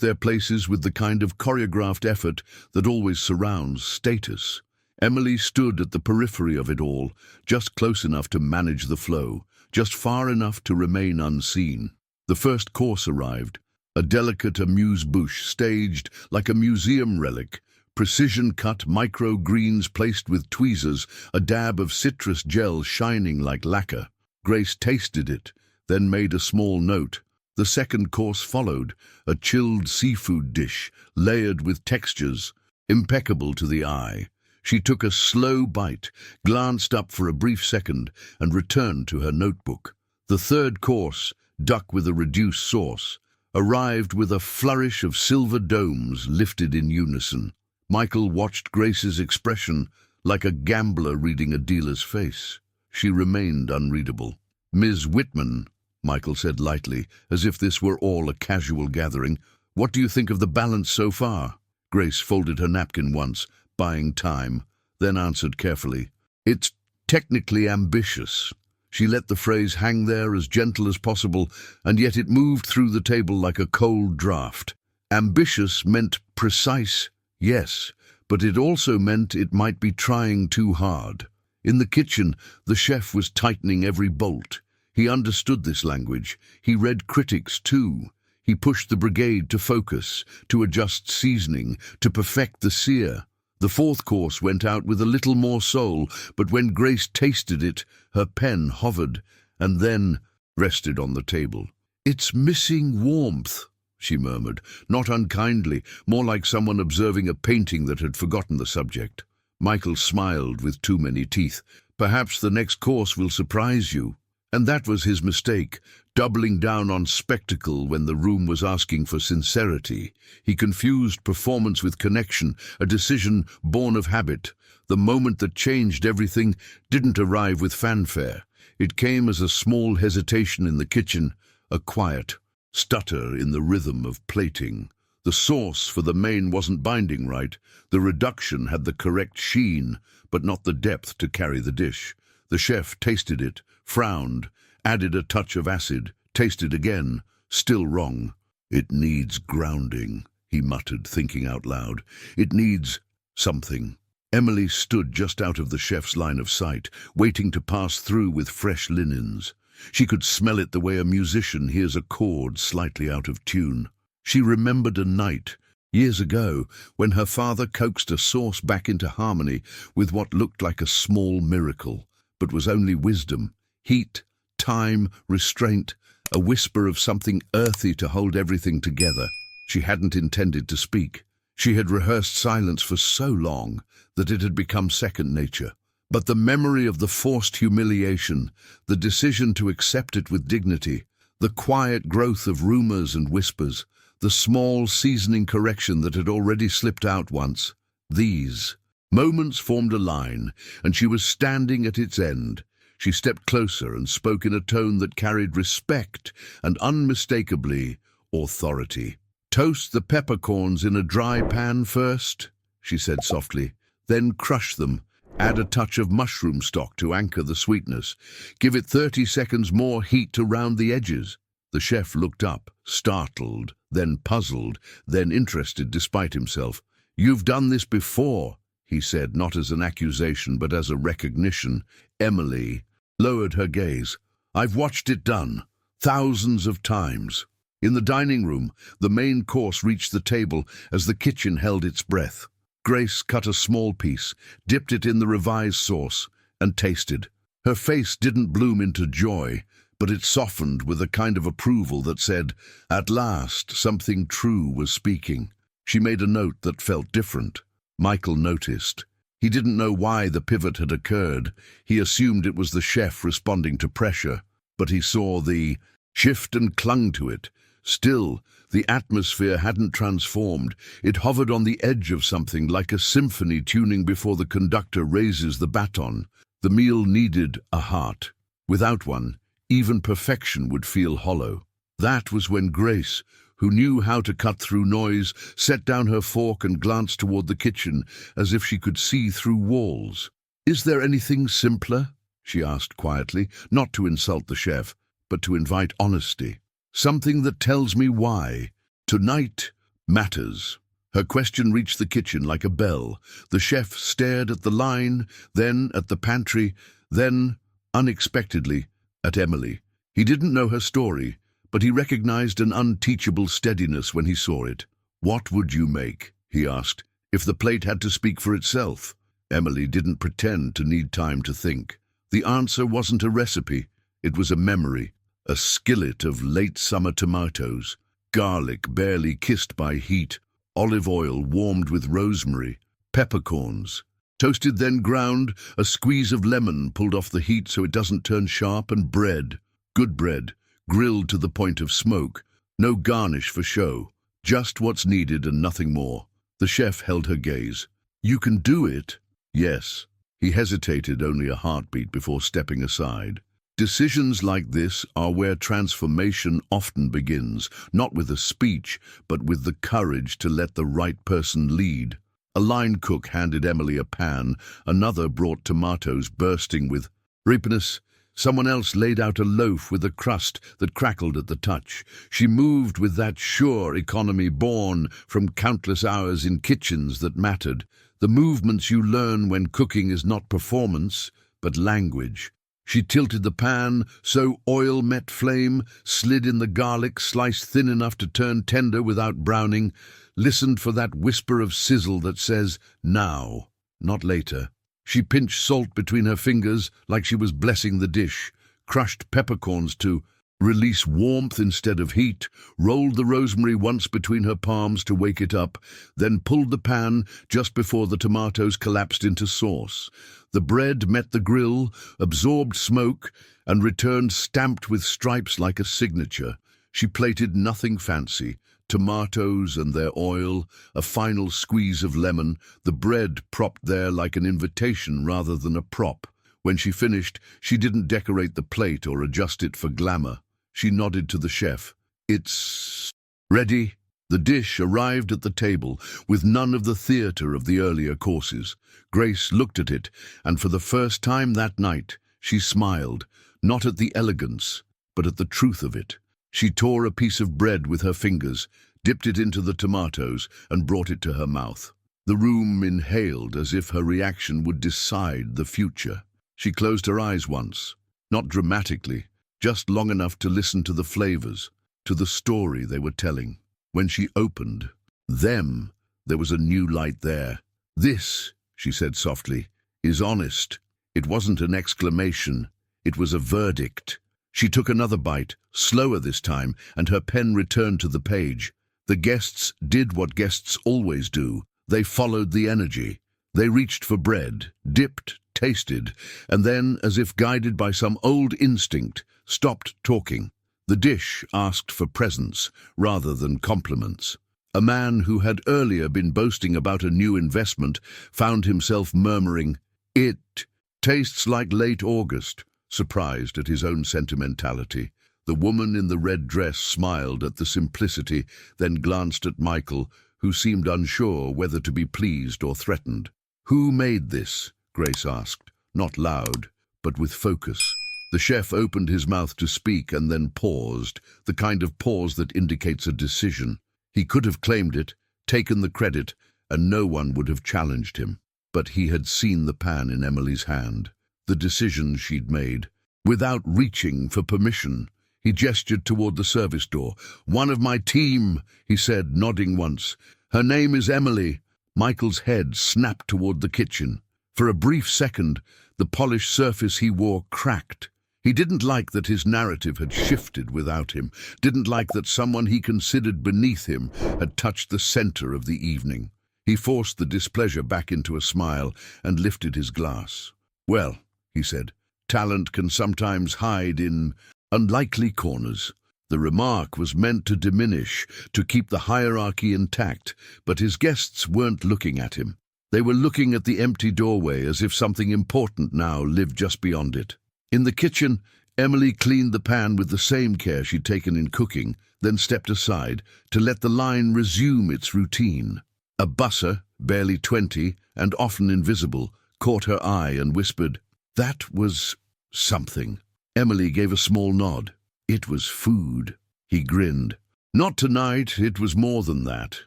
their places with the kind of choreographed effort that always surrounds status. Emily stood at the periphery of it all, just close enough to manage the flow, just far enough to remain unseen. The first course arrived, a delicate amuse-bouche staged like a museum relic, precision-cut micro-greens placed with tweezers, a dab of citrus gel shining like lacquer. Grace tasted it, then made a small note. The second course followed, a chilled seafood dish, layered with textures, impeccable to the eye. She took a slow bite, glanced up for a brief second, and returned to her notebook. The third course, duck with a reduced sauce, arrived with a flourish of silver domes lifted in unison. Michael watched Grace's expression like a gambler reading a dealer's face. She remained unreadable. "Ms. Whitman," Michael said lightly, as if this were all a casual gathering, "what do you think of the balance so far?" Grace folded her napkin once, buying time, then answered carefully, "It's technically ambitious." She let the phrase hang there as gentle as possible, and yet it moved through the table like a cold draft. Ambitious meant precise, yes, but it also meant it might be trying too hard. In the kitchen, the chef was tightening every bolt. He understood this language. He read critics too. He pushed the brigade to focus, to adjust seasoning, to perfect the sear. The fourth course went out with a little more soul, but when Grace tasted it, her pen hovered and then rested on the table. "It's missing warmth," she murmured, not unkindly, more like someone observing a painting that had forgotten the subject. Michael smiled with too many teeth. "Perhaps the next course will surprise you." And that was his mistake, doubling down on spectacle when the room was asking for sincerity. He confused performance with connection, a decision born of habit. The moment that changed everything didn't arrive with fanfare. It came as a small hesitation in the kitchen, a quiet stutter in the rhythm of plating. The sauce for the main wasn't binding right. The reduction had the correct sheen, but not the depth to carry the dish. The chef tasted it, frowned, added a touch of acid, tasted again, still wrong. "It needs grounding," he muttered, thinking out loud. "It needs something." Emily stood just out of the chef's line of sight, waiting to pass through with fresh linens. She could smell it the way a musician hears a chord slightly out of tune. She remembered a night, years ago, when her father coaxed a sauce back into harmony with what looked like a small miracle, but was only wisdom. Heat, time, restraint, a whisper of something earthy to hold everything together. She hadn't intended to speak. She had rehearsed silence for so long that it had become second nature. But the memory of the forced humiliation, the decision to accept it with dignity, the quiet growth of rumors and whispers, the small seasoning correction that had already slipped out once, these moments formed a line, and she was standing at its end. She stepped closer and spoke in a tone that carried respect and unmistakably authority. "Toast the peppercorns in a dry pan first," she said softly. "Then crush them. Add a touch of mushroom stock to anchor the sweetness. Give it 30 seconds more heat to round the edges." The chef looked up, startled, then puzzled, then interested despite himself. "You've done this before," he said, not as an accusation but as a recognition. Emily lowered her gaze. "I've watched it done, thousands of times." In the dining room, the main course reached the table as the kitchen held its breath. Grace cut a small piece, dipped it in the revised sauce, and tasted. Her face didn't bloom into joy, but it softened with a kind of approval that said, at last, something true was speaking. She made a note that felt different. Michael noticed. He didn't know why the pivot had occurred. He assumed it was the chef responding to pressure, but he saw the shift and clung to it. Still, the atmosphere hadn't transformed. It hovered on the edge of something, like a symphony tuning before the conductor raises the baton. The meal needed a heart. Without one, even perfection would feel hollow. That was when Grace, who knew how to cut through noise, set down her fork and glanced toward the kitchen, as if she could see through walls. "Is there anything simpler?" she asked quietly, not to insult the chef, but to invite honesty. Something that tells me why. Tonight matters. Her question reached the kitchen like a bell. The chef stared at the line, then at the pantry, then, unexpectedly, at Emily. He didn't know her story, but he recognized an unteachable steadiness when he saw it. "What would you make?" he asked, "if the plate had to speak for itself?" Emily didn't pretend to need time to think. The answer wasn't a recipe, it was a memory. A skillet of late summer tomatoes, garlic barely kissed by heat, olive oil warmed with rosemary, peppercorns, toasted then ground, a squeeze of lemon pulled off the heat so it doesn't turn sharp, and bread, good bread, grilled to the point of smoke, no garnish for show, just what's needed and nothing more. The chef held her gaze. "You can do it?" "Yes." He hesitated only a heartbeat before stepping aside. Decisions like this are where transformation often begins, not with a speech, but with the courage to let the right person lead. A line cook handed Emily a pan, another brought tomatoes bursting with ripeness. Someone else laid out a loaf with a crust that crackled at the touch. She moved with that sure economy born from countless hours in kitchens that mattered. The movements you learn when cooking is not performance, but language. She tilted the pan so oil met flame, slid in the garlic sliced thin enough to turn tender without browning, listened for that whisper of sizzle that says, "Now, not later." She pinched salt between her fingers like she was blessing the dish, crushed peppercorns to release warmth instead of heat, rolled the rosemary once between her palms to wake it up, then pulled the pan just before the tomatoes collapsed into sauce. The bread met the grill, absorbed smoke, and returned stamped with stripes like a signature. She plated nothing fancy. Tomatoes and their oil, a final squeeze of lemon, the bread propped there like an invitation rather than a prop. When she finished, she didn't decorate the plate or adjust it for glamour. She nodded to the chef. "It's ready." The dish arrived at the table, with none of the theatre of the earlier courses. Grace looked at it, and for the first time that night, she smiled, not at the elegance, but at the truth of it. She tore a piece of bread with her fingers, dipped it into the tomatoes, and brought it to her mouth. The room inhaled as if her reaction would decide the future. She closed her eyes once, not dramatically, just long enough to listen to the flavors, to the story they were telling. When she opened them, there was a new light there. "This," she said softly, "is honest." It wasn't an exclamation, it was a verdict. She took another bite, slower this time, and her pen returned to the page. The guests did what guests always do. They followed the energy. They reached for bread, dipped, tasted, and then, as if guided by some old instinct, stopped talking. The dish asked for presence rather than compliments. A man who had earlier been boasting about a new investment found himself murmuring, "It tastes like late August," surprised at his own sentimentality. The woman in the red dress smiled at the simplicity, then glanced at Michael, who seemed unsure whether to be pleased or threatened. "Who made this?" Grace asked, not loud, but with focus. The chef opened his mouth to speak and then paused, the kind of pause that indicates a decision. He could have claimed it, taken the credit, and no one would have challenged him. But he had seen the pan in Emily's hand, the decision she'd made. Without reaching for permission, he gestured toward the service door. "One of my team," he said, nodding once. "Her name is Emily." Michael's head snapped toward the kitchen. For a brief second, the polished surface he wore cracked. He didn't like that his narrative had shifted without him, didn't like that someone he considered beneath him had touched the center of the evening. He forced the displeasure back into a smile and lifted his glass. "Well," he said, "talent can sometimes hide in unlikely corners." The remark was meant to diminish, to keep the hierarchy intact, but his guests weren't looking at him. They were looking at the empty doorway as if something important now lived just beyond it. In the kitchen, Emily cleaned the pan with the same care she'd taken in cooking, then stepped aside to let the line resume its routine. A busser, barely 20 and often invisible, caught her eye and whispered, "That was something." Emily gave a small nod. It was food. He grinned. Not tonight, it was more than that.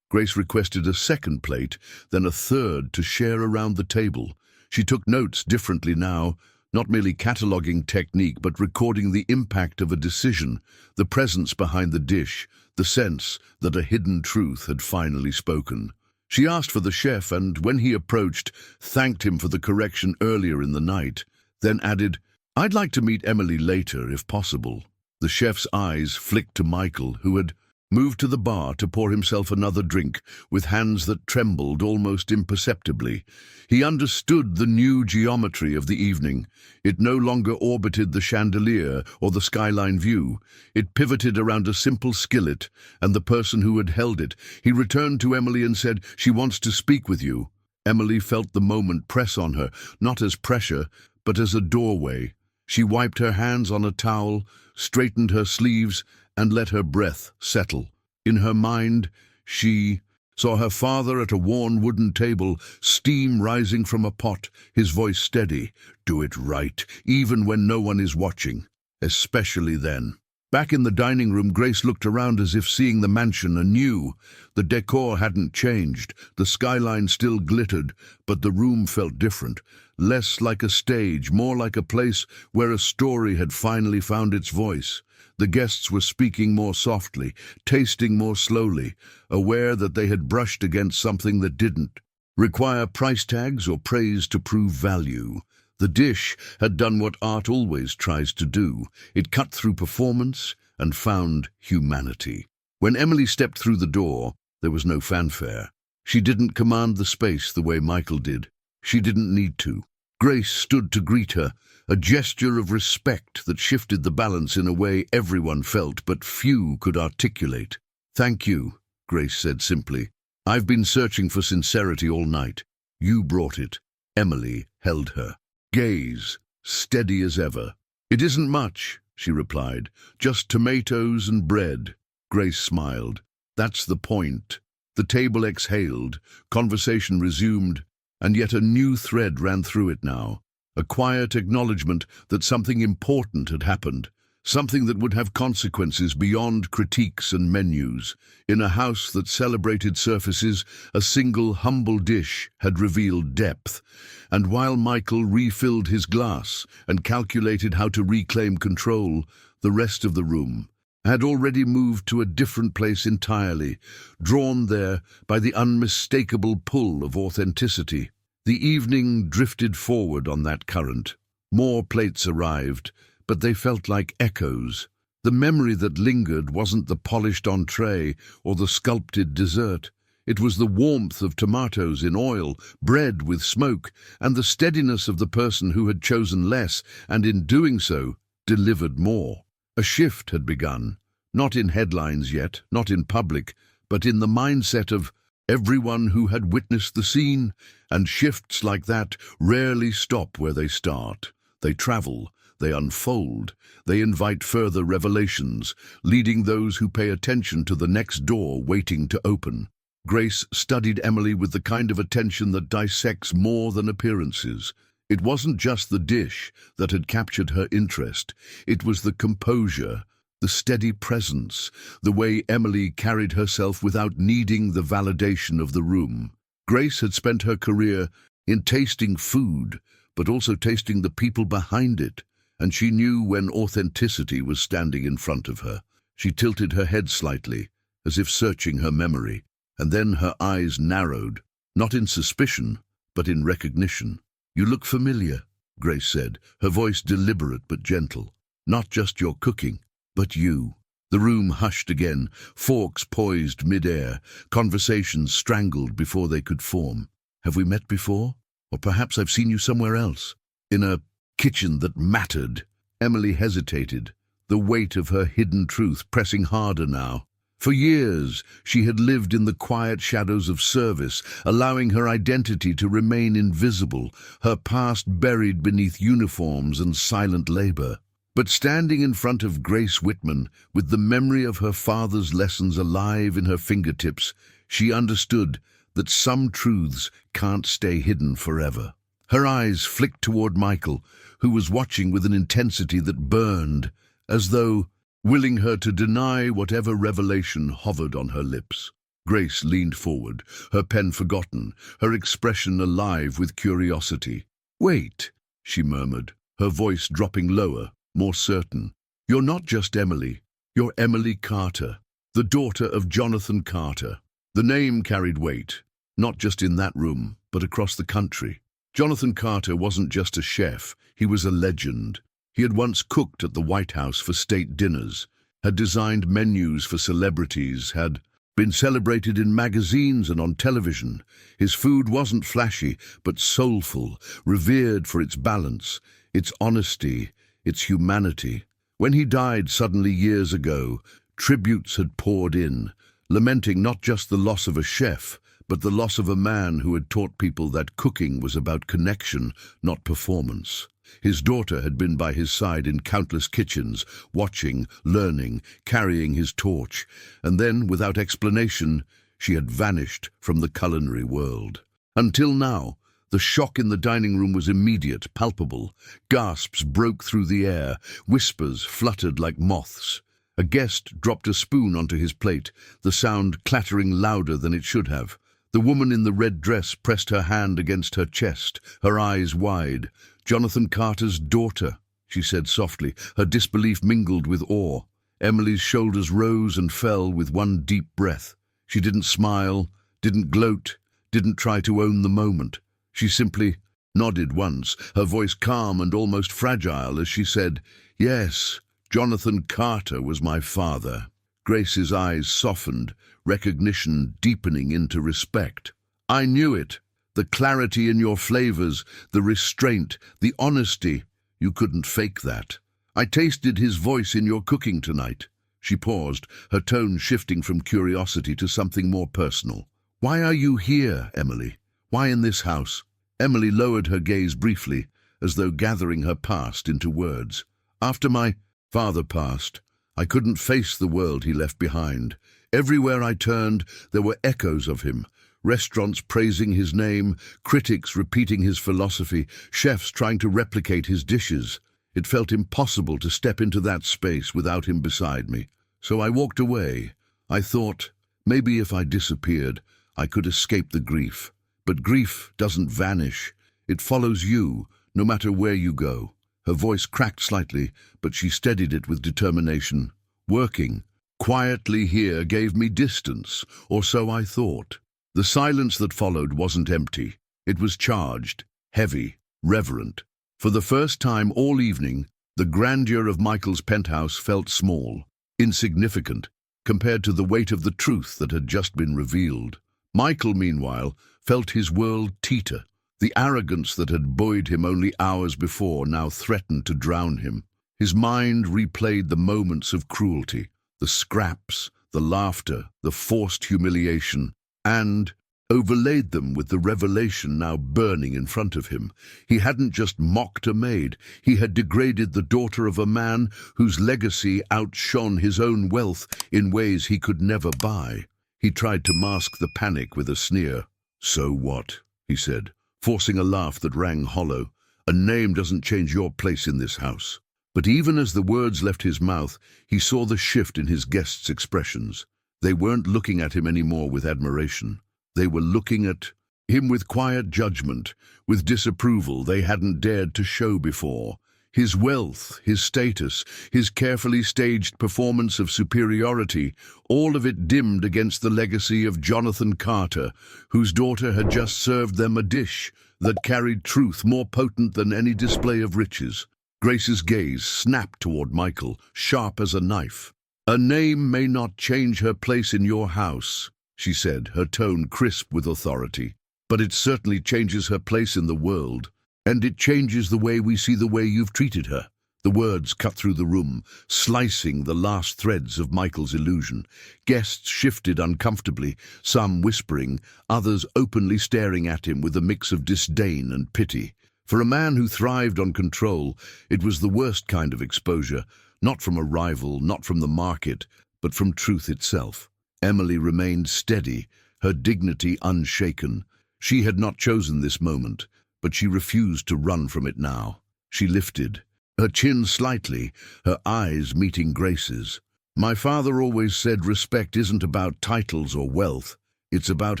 Grace requested a second plate, then a third to share around the table. She took notes differently now, not merely cataloguing technique, but recording the impact of a decision, the presence behind the dish, the sense that a hidden truth had finally spoken. She asked for the chef and, when he approached, thanked him for the correction earlier in the night, then added, "I'd like to meet Emily later, if possible." The chef's eyes flicked to Michael, who had moved to the bar to pour himself another drink, with hands that trembled almost imperceptibly. He understood the new geometry of the evening. It no longer orbited the chandelier or the skyline view. It pivoted around a simple skillet and the person who had held it. He returned to Emily and said, "She wants to speak with you." Emily felt the moment press on her, not as pressure, but as a doorway. She wiped her hands on a towel, straightened her sleeves, and let her breath settle. In her mind, she saw her father at a worn wooden table, steam rising from a pot, his voice steady. "Do it right, even when no one is watching. Especially then." Back in the dining room, Grace looked around as if seeing the mansion anew. The decor hadn't changed, the skyline still glittered, but the room felt different. Less like a stage, more like a place where a story had finally found its voice. The guests were speaking more softly, tasting more slowly, aware that they had brushed against something that didn't require price tags or praise to prove value. The dish had done what art always tries to do. It cut through performance and found humanity. When Emily stepped through the door, there was no fanfare. She didn't command the space the way Michael did. She didn't need to. Grace stood to greet her, a gesture of respect that shifted the balance in a way everyone felt but few could articulate. "Thank you," Grace said simply. "I've been searching for sincerity all night. You brought it." Emily held her gaze, steady as ever. "It isn't much," she replied, "just tomatoes and bread." Grace smiled. "That's the point." The table exhaled, conversation resumed, and yet a new thread ran through it now. A quiet acknowledgement that something important had happened, something that would have consequences beyond critiques and menus. In a house that celebrated surfaces, a single humble dish had revealed depth. And while Michael refilled his glass and calculated how to reclaim control, the rest of the room had already moved to a different place entirely, drawn there by the unmistakable pull of authenticity. The evening drifted forward on that current. More plates arrived, but they felt like echoes. The memory that lingered wasn't the polished entree or the sculpted dessert. It was the warmth of tomatoes in oil, bread with smoke, and the steadiness of the person who had chosen less, and in doing so, delivered more. A shift had begun, not in headlines yet, not in public, but in the mindset of everyone who had witnessed the scene, and shifts like that rarely stop where they start. They travel, they unfold, they invite further revelations, leading those who pay attention to the next door waiting to open. Grace studied Emily with the kind of attention that dissects more than appearances. It wasn't just the dish that had captured her interest, it was the composure, the steady presence, the way Emily carried herself without needing the validation of the room. Grace had spent her career in tasting food, but also tasting the people behind it, and she knew when authenticity was standing in front of her. She tilted her head slightly, as if searching her memory, and then her eyes narrowed, not in suspicion, but in recognition. "You look familiar," Grace said, her voice deliberate but gentle. "Not just your cooking, but you." The room hushed again, forks poised mid-air, conversations strangled before they could form. "Have we met before? Or perhaps I've seen you somewhere else." In a kitchen that mattered. Emily hesitated, the weight of her hidden truth pressing harder now. For years, she had lived in the quiet shadows of service, allowing her identity to remain invisible, her past buried beneath uniforms and silent labor. But standing in front of Grace Whitman, with the memory of her father's lessons alive in her fingertips, she understood that some truths can't stay hidden forever. Her eyes flicked toward Michael, who was watching with an intensity that burned, as though willing her to deny whatever revelation hovered on her lips. Grace leaned forward, her pen forgotten, her expression alive with curiosity. "Wait," she murmured, her voice dropping lower, more certain. "You're not just Emily. You're Emily Carter, the daughter of Jonathan Carter." The name carried weight, not just in that room, but across the country. Jonathan Carter wasn't just a chef, he was a legend. He had once cooked at the White House for state dinners, had designed menus for celebrities, had been celebrated in magazines and on television. His food wasn't flashy, but soulful, revered for its balance, its honesty, its humanity. When he died suddenly years ago, tributes had poured in, lamenting not just the loss of a chef, but the loss of a man who had taught people that cooking was about connection, not performance. His daughter had been by his side in countless kitchens, watching, learning, carrying his torch, and then, without explanation, she had vanished from the culinary world. Until now, the shock in the dining room was immediate, palpable. Gasps broke through the air, whispers fluttered like moths. A guest dropped a spoon onto his plate, the sound clattering louder than it should have. The woman in the red dress pressed her hand against her chest, her eyes wide. "Jonathan Carter's daughter," she said softly, her disbelief mingled with awe. Emily's shoulders rose and fell with one deep breath. She didn't smile, didn't gloat, didn't try to own the moment. She simply nodded once, her voice calm and almost fragile as she said, "Yes, Jonathan Carter was my father." Grace's eyes softened, recognition deepening into respect. "I knew it. The clarity in your flavors, the restraint, the honesty. You couldn't fake that. I tasted his voice in your cooking tonight." She paused, her tone shifting from curiosity to something more personal. "Why are you here, Emily? Why in this house?" Emily lowered her gaze briefly, as though gathering her past into words. "After my father passed, I couldn't face the world he left behind. Everywhere I turned, there were echoes of him. Restaurants praising his name, critics repeating his philosophy, chefs trying to replicate his dishes. It felt impossible to step into that space without him beside me. So I walked away. I thought, maybe if I disappeared, I could escape the grief. But grief doesn't vanish. It follows you, no matter where you go." Her voice cracked slightly, but she steadied it with determination. "Working quietly here gave me distance, or so I thought." The silence that followed wasn't empty. It was charged, heavy, reverent. For the first time all evening, the grandeur of Michael's penthouse felt small, insignificant, compared to the weight of the truth that had just been revealed. Michael, meanwhile, felt his world teeter. The arrogance that had buoyed him only hours before now threatened to drown him. His mind replayed the moments of cruelty, the scraps, the laughter, the forced humiliation, and overlaid them with the revelation now burning in front of him. He hadn't just mocked a maid, he had degraded the daughter of a man whose legacy outshone his own wealth in ways he could never buy. He tried to mask the panic with a sneer. "So what?" he said, forcing a laugh that rang hollow. "A name doesn't change your place in this house." But even as the words left his mouth, he saw the shift in his guests' expressions. They weren't looking at him anymore with admiration. They were looking at him with quiet judgment, with disapproval they hadn't dared to show before. His wealth, his status, his carefully staged performance of superiority, all of it dimmed against the legacy of Jonathan Carter, whose daughter had just served them a dish that carried truth more potent than any display of riches. Grace's gaze snapped toward Michael, sharp as a knife. "A name may not change her place in your house," she said, her tone crisp with authority, "but it certainly changes her place in the world. And it changes the way we see the way you've treated her." The words cut through the room, slicing the last threads of Michael's illusion. Guests shifted uncomfortably, some whispering, others openly staring at him with a mix of disdain and pity. For a man who thrived on control, it was the worst kind of exposure, not from a rival, not from the market, but from truth itself. Emily remained steady, her dignity unshaken. She had not chosen this moment, but she refused to run from it now. She lifted, her chin slightly, her eyes meeting Grace's. "My father always said respect isn't about titles or wealth. It's about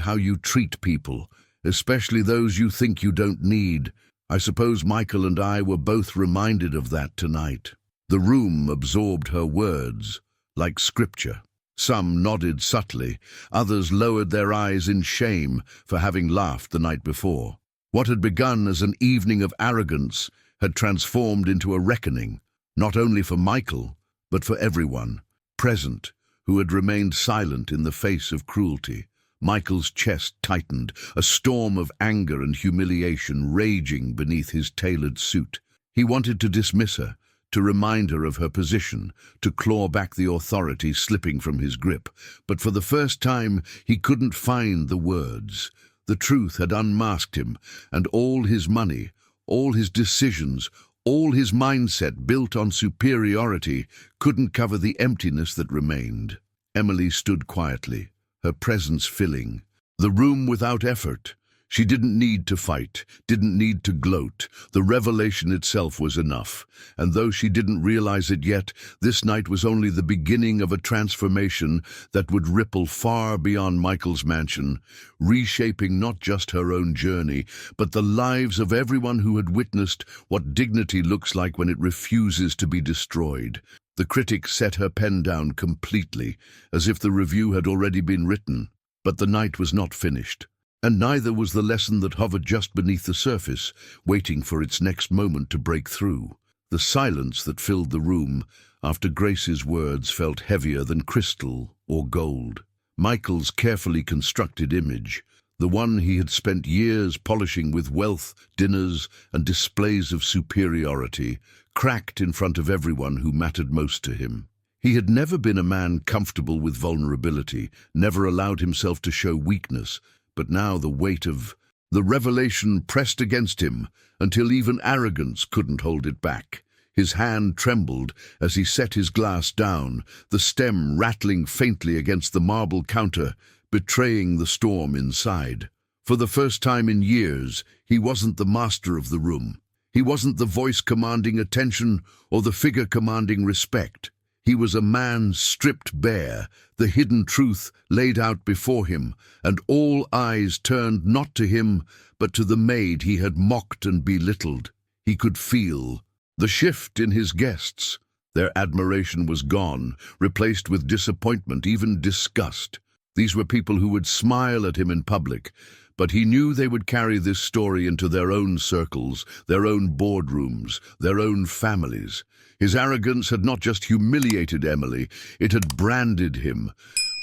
how you treat people, especially those you think you don't need." I suppose Michael and I were both reminded of that tonight. The room absorbed her words, like scripture. Some nodded subtly, others lowered their eyes in shame for having laughed the night before. What had begun as an evening of arrogance had transformed into a reckoning, not only for Michael, but for everyone present who had remained silent in the face of cruelty. Michael's chest tightened, a storm of anger and humiliation raging beneath his tailored suit. He wanted to dismiss her, to remind her of her position, to claw back the authority slipping from his grip. But for the first time, he couldn't find the words. The truth had unmasked him, and all his money, all his decisions, all his mindset built on superiority couldn't cover the emptiness that remained. Emily stood quietly, her presence filling the room without effort. She didn't need to fight, didn't need to gloat. The revelation itself was enough. And though she didn't realize it yet, this night was only the beginning of a transformation that would ripple far beyond Michael's mansion, reshaping not just her own journey, but the lives of everyone who had witnessed what dignity looks like when it refuses to be destroyed. The critic set her pen down completely, as if the review had already been written. But the night was not finished. And neither was the lesson that hovered just beneath the surface, waiting for its next moment to break through. The silence that filled the room after Grace's words felt heavier than crystal or gold. Michael's carefully constructed image, the one he had spent years polishing with wealth, dinners, and displays of superiority, cracked in front of everyone who mattered most to him. He had never been a man comfortable with vulnerability, never allowed himself to show weakness, but now the weight of the revelation pressed against him until even arrogance couldn't hold it back. His hand trembled as he set his glass down, the stem rattling faintly against the marble counter, betraying the storm inside. For the first time in years, he wasn't the master of the room. He wasn't the voice commanding attention or the figure commanding respect. He was a man stripped bare, the hidden truth laid out before him, and all eyes turned not to him, but to the maid he had mocked and belittled. He could feel the shift in his guests. Their admiration was gone, replaced with disappointment, even disgust. These were people who would smile at him in public, but he knew they would carry this story into their own circles, their own boardrooms, their own families. His arrogance had not just humiliated Emily, it had branded him.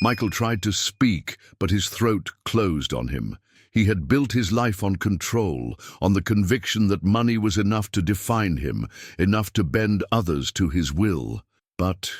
Michael tried to speak, but his throat closed on him. He had built his life on control, on the conviction that money was enough to define him, enough to bend others to his will. But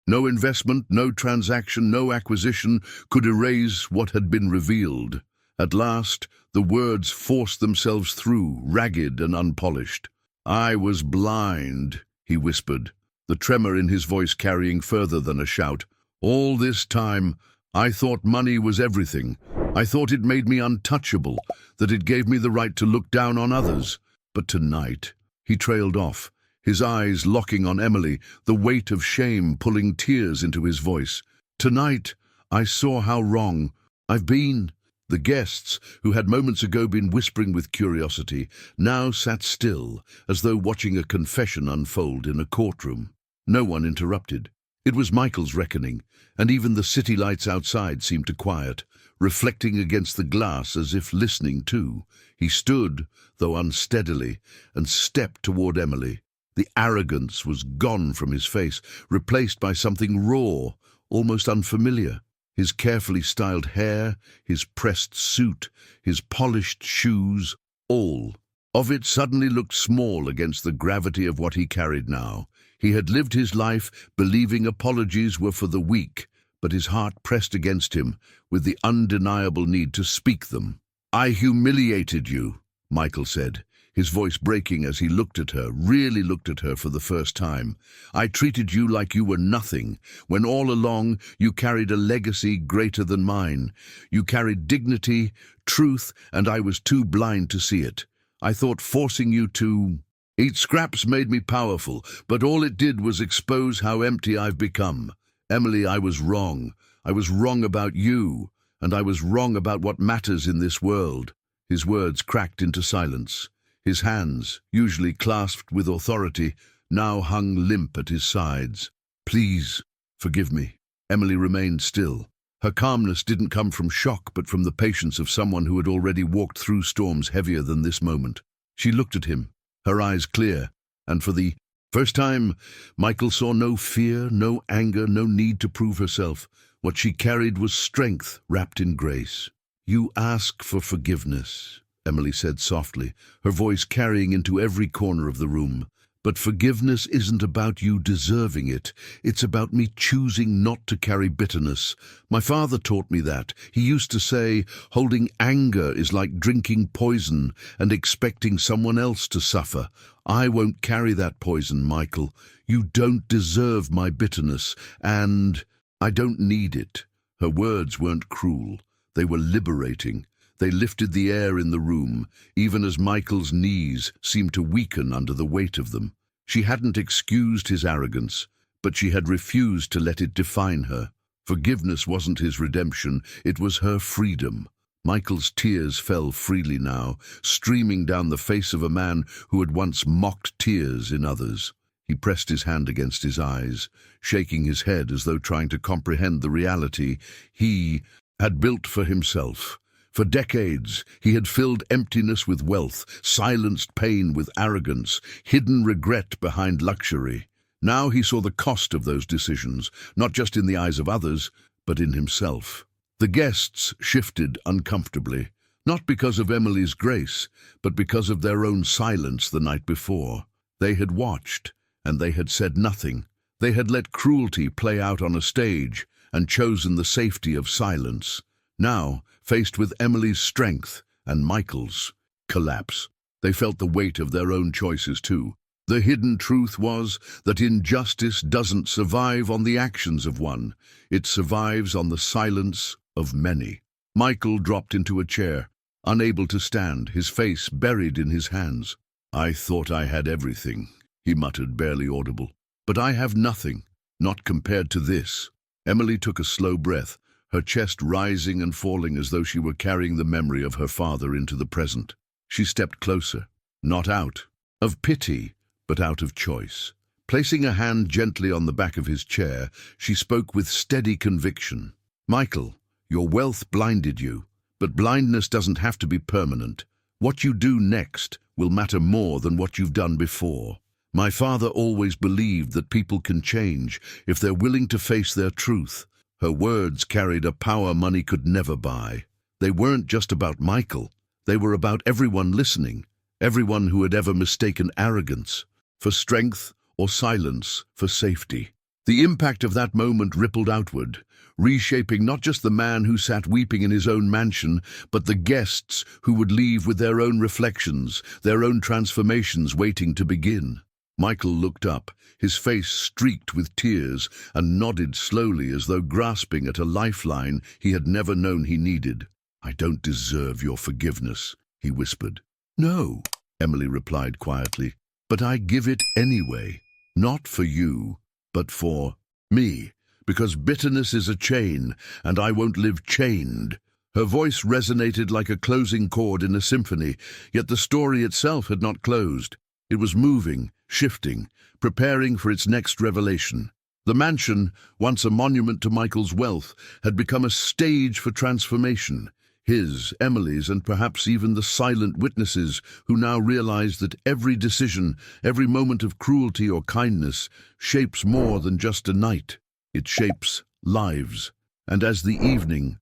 no investment, no transaction, no acquisition could erase what had been revealed. At last, the words forced themselves through, ragged and unpolished. "I was blind," he whispered, the tremor in his voice carrying further than a shout. "All this time, I thought money was everything. I thought it made me untouchable, that it gave me the right to look down on others. But tonight," he trailed off, his eyes locking on Emily, the weight of shame pulling tears into his voice. "Tonight, I saw how wrong I've been." The guests, who had moments ago been whispering with curiosity, now sat still, as though watching a confession unfold in a courtroom. No one interrupted. It was Michael's reckoning, and even the city lights outside seemed to quiet, reflecting against the glass as if listening too. He stood, though unsteadily, and stepped toward Emily. The arrogance was gone from his face, replaced by something raw, almost unfamiliar. His carefully styled hair, his pressed suit, his polished shoes, all of it suddenly looked small against the gravity of what he carried now. He had lived his life believing apologies were for the weak, but his heart pressed against him with the undeniable need to speak them. "I humiliated you," Michael said, his voice breaking as he looked at her, really looked at her for the first time. "I treated you like you were nothing, when all along you carried a legacy greater than mine. You carried dignity, truth, and I was too blind to see it. I thought forcing you to Each scraps made me powerful, but all it did was expose how empty I've become. Emily, I was wrong. I was wrong about you, and I was wrong about what matters in this world." His words cracked into silence. His hands, usually clasped with authority, now hung limp at his sides. "Please, forgive me." Emily remained still. Her calmness didn't come from shock, but from the patience of someone who had already walked through storms heavier than this moment. She looked at him, her eyes clear, and for the first time, Michael saw no fear, no anger, no need to prove herself. What she carried was strength wrapped in grace. "You ask for forgiveness," Emily said softly, her voice carrying into every corner of the room. "But forgiveness isn't about you deserving it. It's about me choosing not to carry bitterness. My father taught me that. He used to say, holding anger is like drinking poison and expecting someone else to suffer. I won't carry that poison, Michael. You don't deserve my bitterness, and I don't need it." Her words weren't cruel. They were liberating. They lifted the air in the room, even as Michael's knees seemed to weaken under the weight of them. She hadn't excused his arrogance, but she had refused to let it define her. Forgiveness wasn't his redemption, it was her freedom. Michael's tears fell freely now, streaming down the face of a man who had once mocked tears in others. He pressed his hand against his eyes, shaking his head as though trying to comprehend the reality he had built for himself. For decades, he had filled emptiness with wealth, silenced pain with arrogance, hidden regret behind luxury. Now he saw the cost of those decisions, not just in the eyes of others, but in himself. The guests shifted uncomfortably, not because of Emily's grace, but because of their own silence the night before. They had watched, and they had said nothing. They had let cruelty play out on a stage and chosen the safety of silence. Now, faced with Emily's strength and Michael's collapse, they felt the weight of their own choices too. The hidden truth was that injustice doesn't survive on the actions of one. It survives on the silence of many. Michael dropped into a chair, unable to stand, his face buried in his hands. "I thought I had everything," he muttered, barely audible. "But I have nothing, not compared to this." Emily took a slow breath, her chest rising and falling as though she were carrying the memory of her father into the present. She stepped closer, not out of pity, but out of choice. Placing a hand gently on the back of his chair, she spoke with steady conviction. "Michael, your wealth blinded you, but blindness doesn't have to be permanent. What you do next will matter more than what you've done before. My father always believed that people can change if they're willing to face their truth." Her words carried a power money could never buy. They weren't just about Michael. They were about everyone listening, everyone who had ever mistaken arrogance for strength or silence for safety. The impact of that moment rippled outward, reshaping not just the man who sat weeping in his own mansion, but the guests who would leave with their own reflections, their own transformations waiting to begin. Michael looked up, his face streaked with tears, and nodded slowly as though grasping at a lifeline he had never known he needed. "I don't deserve your forgiveness," he whispered. "No," Emily replied quietly, "but I give it anyway. Not for you, but for me, because bitterness is a chain, and I won't live chained." Her voice resonated like a closing chord in a symphony, yet the story itself had not closed. It was moving, shifting, preparing for its next revelation. The mansion, once a monument to Michael's wealth, had become a stage for transformation. His, Emily's, and perhaps even the silent witnesses who now realized that every decision, every moment of cruelty or kindness, shapes more than just a night. It shapes lives. And as the evening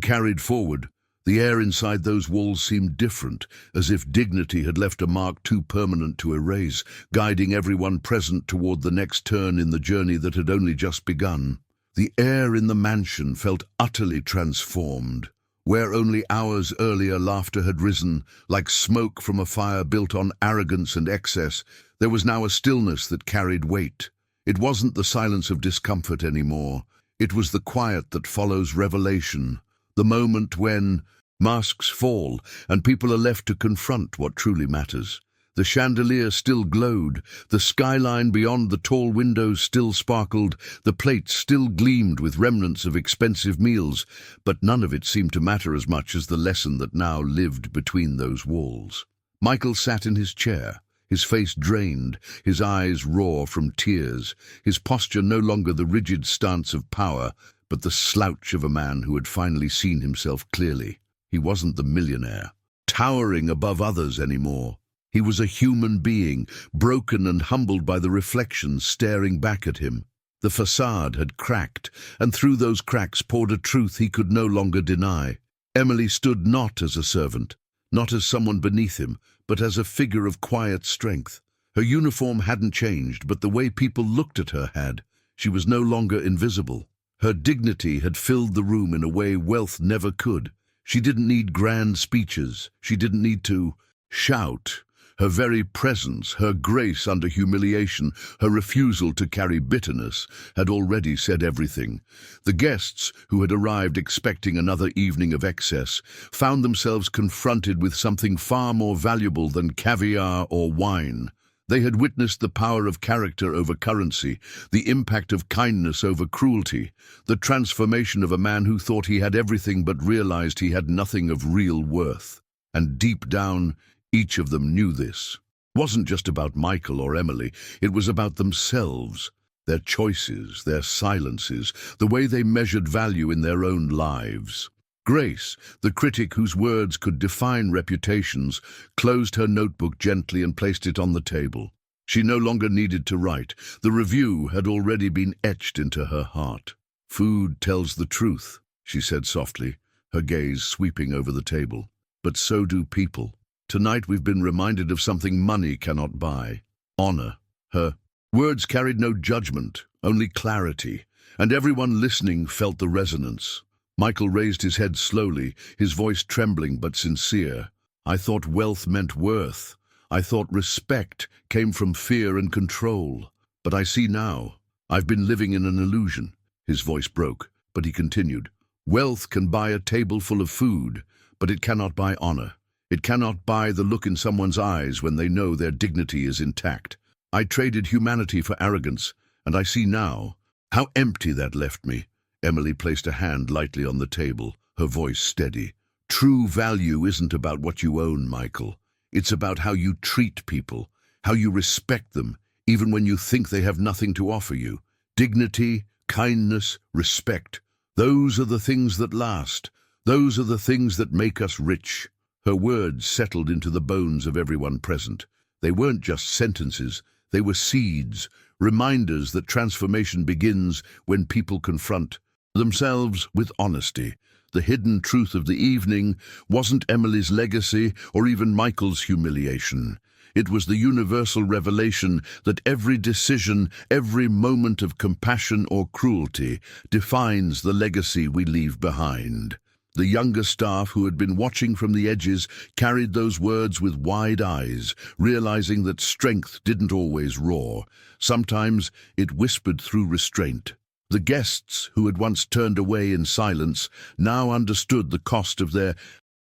carried forward, the air inside those walls seemed different, as if dignity had left a mark too permanent to erase, guiding everyone present toward the next turn in the journey that had only just begun. The air in the mansion felt utterly transformed. Where only hours earlier laughter had risen, like smoke from a fire built on arrogance and excess, there was now a stillness that carried weight. It wasn't the silence of discomfort anymore. It was the quiet that follows revelation. The moment when masks fall and people are left to confront what truly matters. The chandelier still glowed, the skyline beyond the tall windows still sparkled, the plates still gleamed with remnants of expensive meals, but none of it seemed to matter as much as the lesson that now lived between those walls. Michael sat in his chair, his face drained, his eyes raw from tears, his posture no longer the rigid stance of power, but the slouch of a man who had finally seen himself clearly. He wasn't the millionaire, towering above others anymore. He was a human being, broken and humbled by the reflections staring back at him. The facade had cracked, and through those cracks poured a truth he could no longer deny. Emily stood not as a servant, not as someone beneath him, but as a figure of quiet strength. Her uniform hadn't changed, but the way people looked at her had. She was no longer invisible. Her dignity had filled the room in a way wealth never could. She didn't need grand speeches. She didn't need to shout. Her very presence, her grace under humiliation, her refusal to carry bitterness, had already said everything. The guests, who had arrived expecting another evening of excess, found themselves confronted with something far more valuable than caviar or wine. They had witnessed the power of character over currency, the impact of kindness over cruelty, the transformation of a man who thought he had everything but realized he had nothing of real worth. And deep down, each of them knew this. It wasn't just about Michael or Emily, it was about themselves, their choices, their silences, the way they measured value in their own lives. Grace, the critic whose words could define reputations, closed her notebook gently and placed it on the table. She no longer needed to write. The review had already been etched into her heart. "Food tells the truth," she said softly, her gaze sweeping over the table. "But so do people. Tonight we've been reminded of something money cannot buy. Honor." Her words carried no judgment, only clarity, and everyone listening felt the resonance. Michael raised his head slowly, his voice trembling but sincere. "I thought wealth meant worth. I thought respect came from fear and control. But I see now. I've been living in an illusion." His voice broke, but he continued. "Wealth can buy a table full of food, but it cannot buy honor. It cannot buy the look in someone's eyes when they know their dignity is intact. I traded humanity for arrogance, and I see now how empty that left me." Emily placed a hand lightly on the table, her voice steady. "True value isn't about what you own, Michael. It's about how you treat people, how you respect them, even when you think they have nothing to offer you. Dignity, kindness, respect. Those are the things that last. Those are the things that make us rich." Her words settled into the bones of everyone present. They weren't just sentences, they were seeds, reminders that transformation begins when people confront themselves with honesty. The hidden truth of the evening wasn't Emily's legacy or even Michael's humiliation. It was the universal revelation that every decision, every moment of compassion or cruelty defines the legacy we leave behind. The younger staff who had been watching from the edges carried those words with wide eyes, realizing that strength didn't always roar. Sometimes it whispered through restraint. The guests, who had once turned away in silence, now understood the cost of their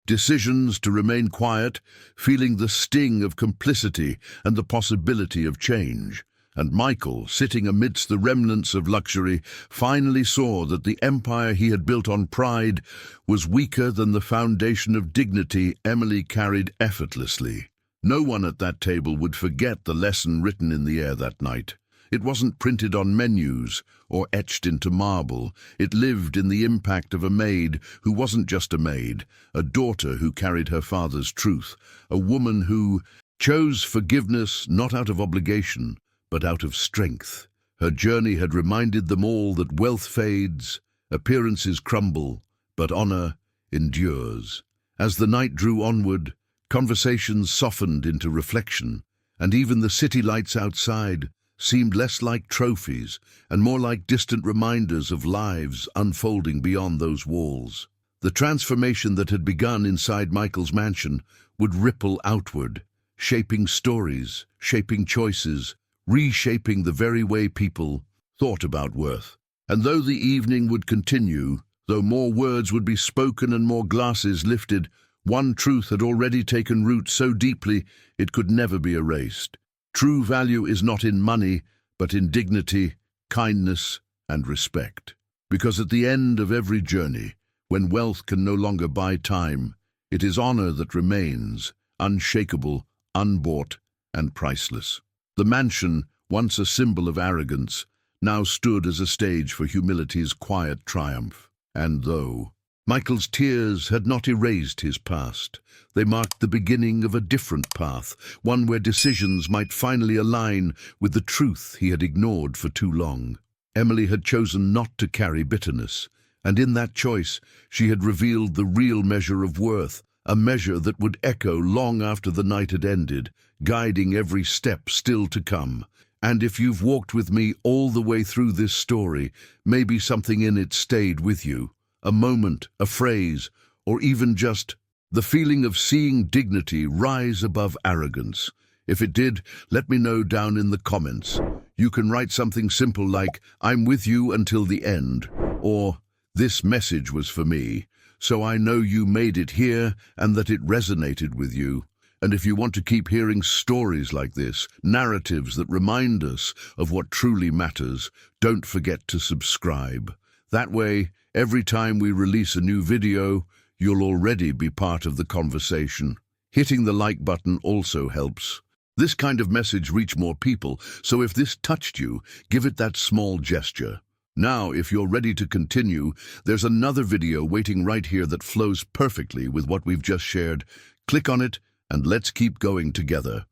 decisions to remain quiet, feeling the sting of complicity and the possibility of change. And Michael, sitting amidst the remnants of luxury, finally saw that the empire he had built on pride was weaker than the foundation of dignity Emily carried effortlessly. No one at that table would forget the lesson written in the air that night. It wasn't printed on menus or etched into marble. It lived in the impact of a maid who wasn't just a maid, a daughter who carried her father's truth, a woman who chose forgiveness not out of obligation, but out of strength. Her journey had reminded them all that wealth fades, appearances crumble, but honor endures. As the night drew onward, conversations softened into reflection, and even the city lights outside seemed less like trophies and more like distant reminders of lives unfolding beyond those walls. The transformation that had begun inside Michael's mansion would ripple outward, shaping stories, shaping choices, reshaping the very way people thought about worth. And though the evening would continue, though more words would be spoken and more glasses lifted, One truth had already taken root so deeply it could never be erased. True value is not in money, but in dignity, kindness, and respect. Because at the end of every journey, when wealth can no longer buy time, it is honor that remains, unshakable, unbought, and priceless. The mansion, once a symbol of arrogance, now stood as a stage for humility's quiet triumph. And though Michael's tears had not erased his past, they marked the beginning of a different path, one where decisions might finally align with the truth he had ignored for too long. Emily had chosen not to carry bitterness, and in that choice she had revealed the real measure of worth, a measure that would echo long after the night had ended, guiding every step still to come. And if you've walked with me all the way through this story, maybe something in it stayed with you. A moment, a phrase, or even just the feeling of seeing dignity rise above arrogance. If it did, let me know down in the comments. You can write something simple like, "I'm with you until the end," or "This message was for me, so I know you made it here and that it resonated with you." And if you want to keep hearing stories like this, narratives that remind us of what truly matters, don't forget to subscribe. That way, every time we release a new video, you'll already be part of the conversation. Hitting the like button also helps. This kind of message reach more people, so if this touched you, give it that small gesture. Now, if you're ready to continue, there's another video waiting right here that flows perfectly with what we've just shared. Click on it, and let's keep going together.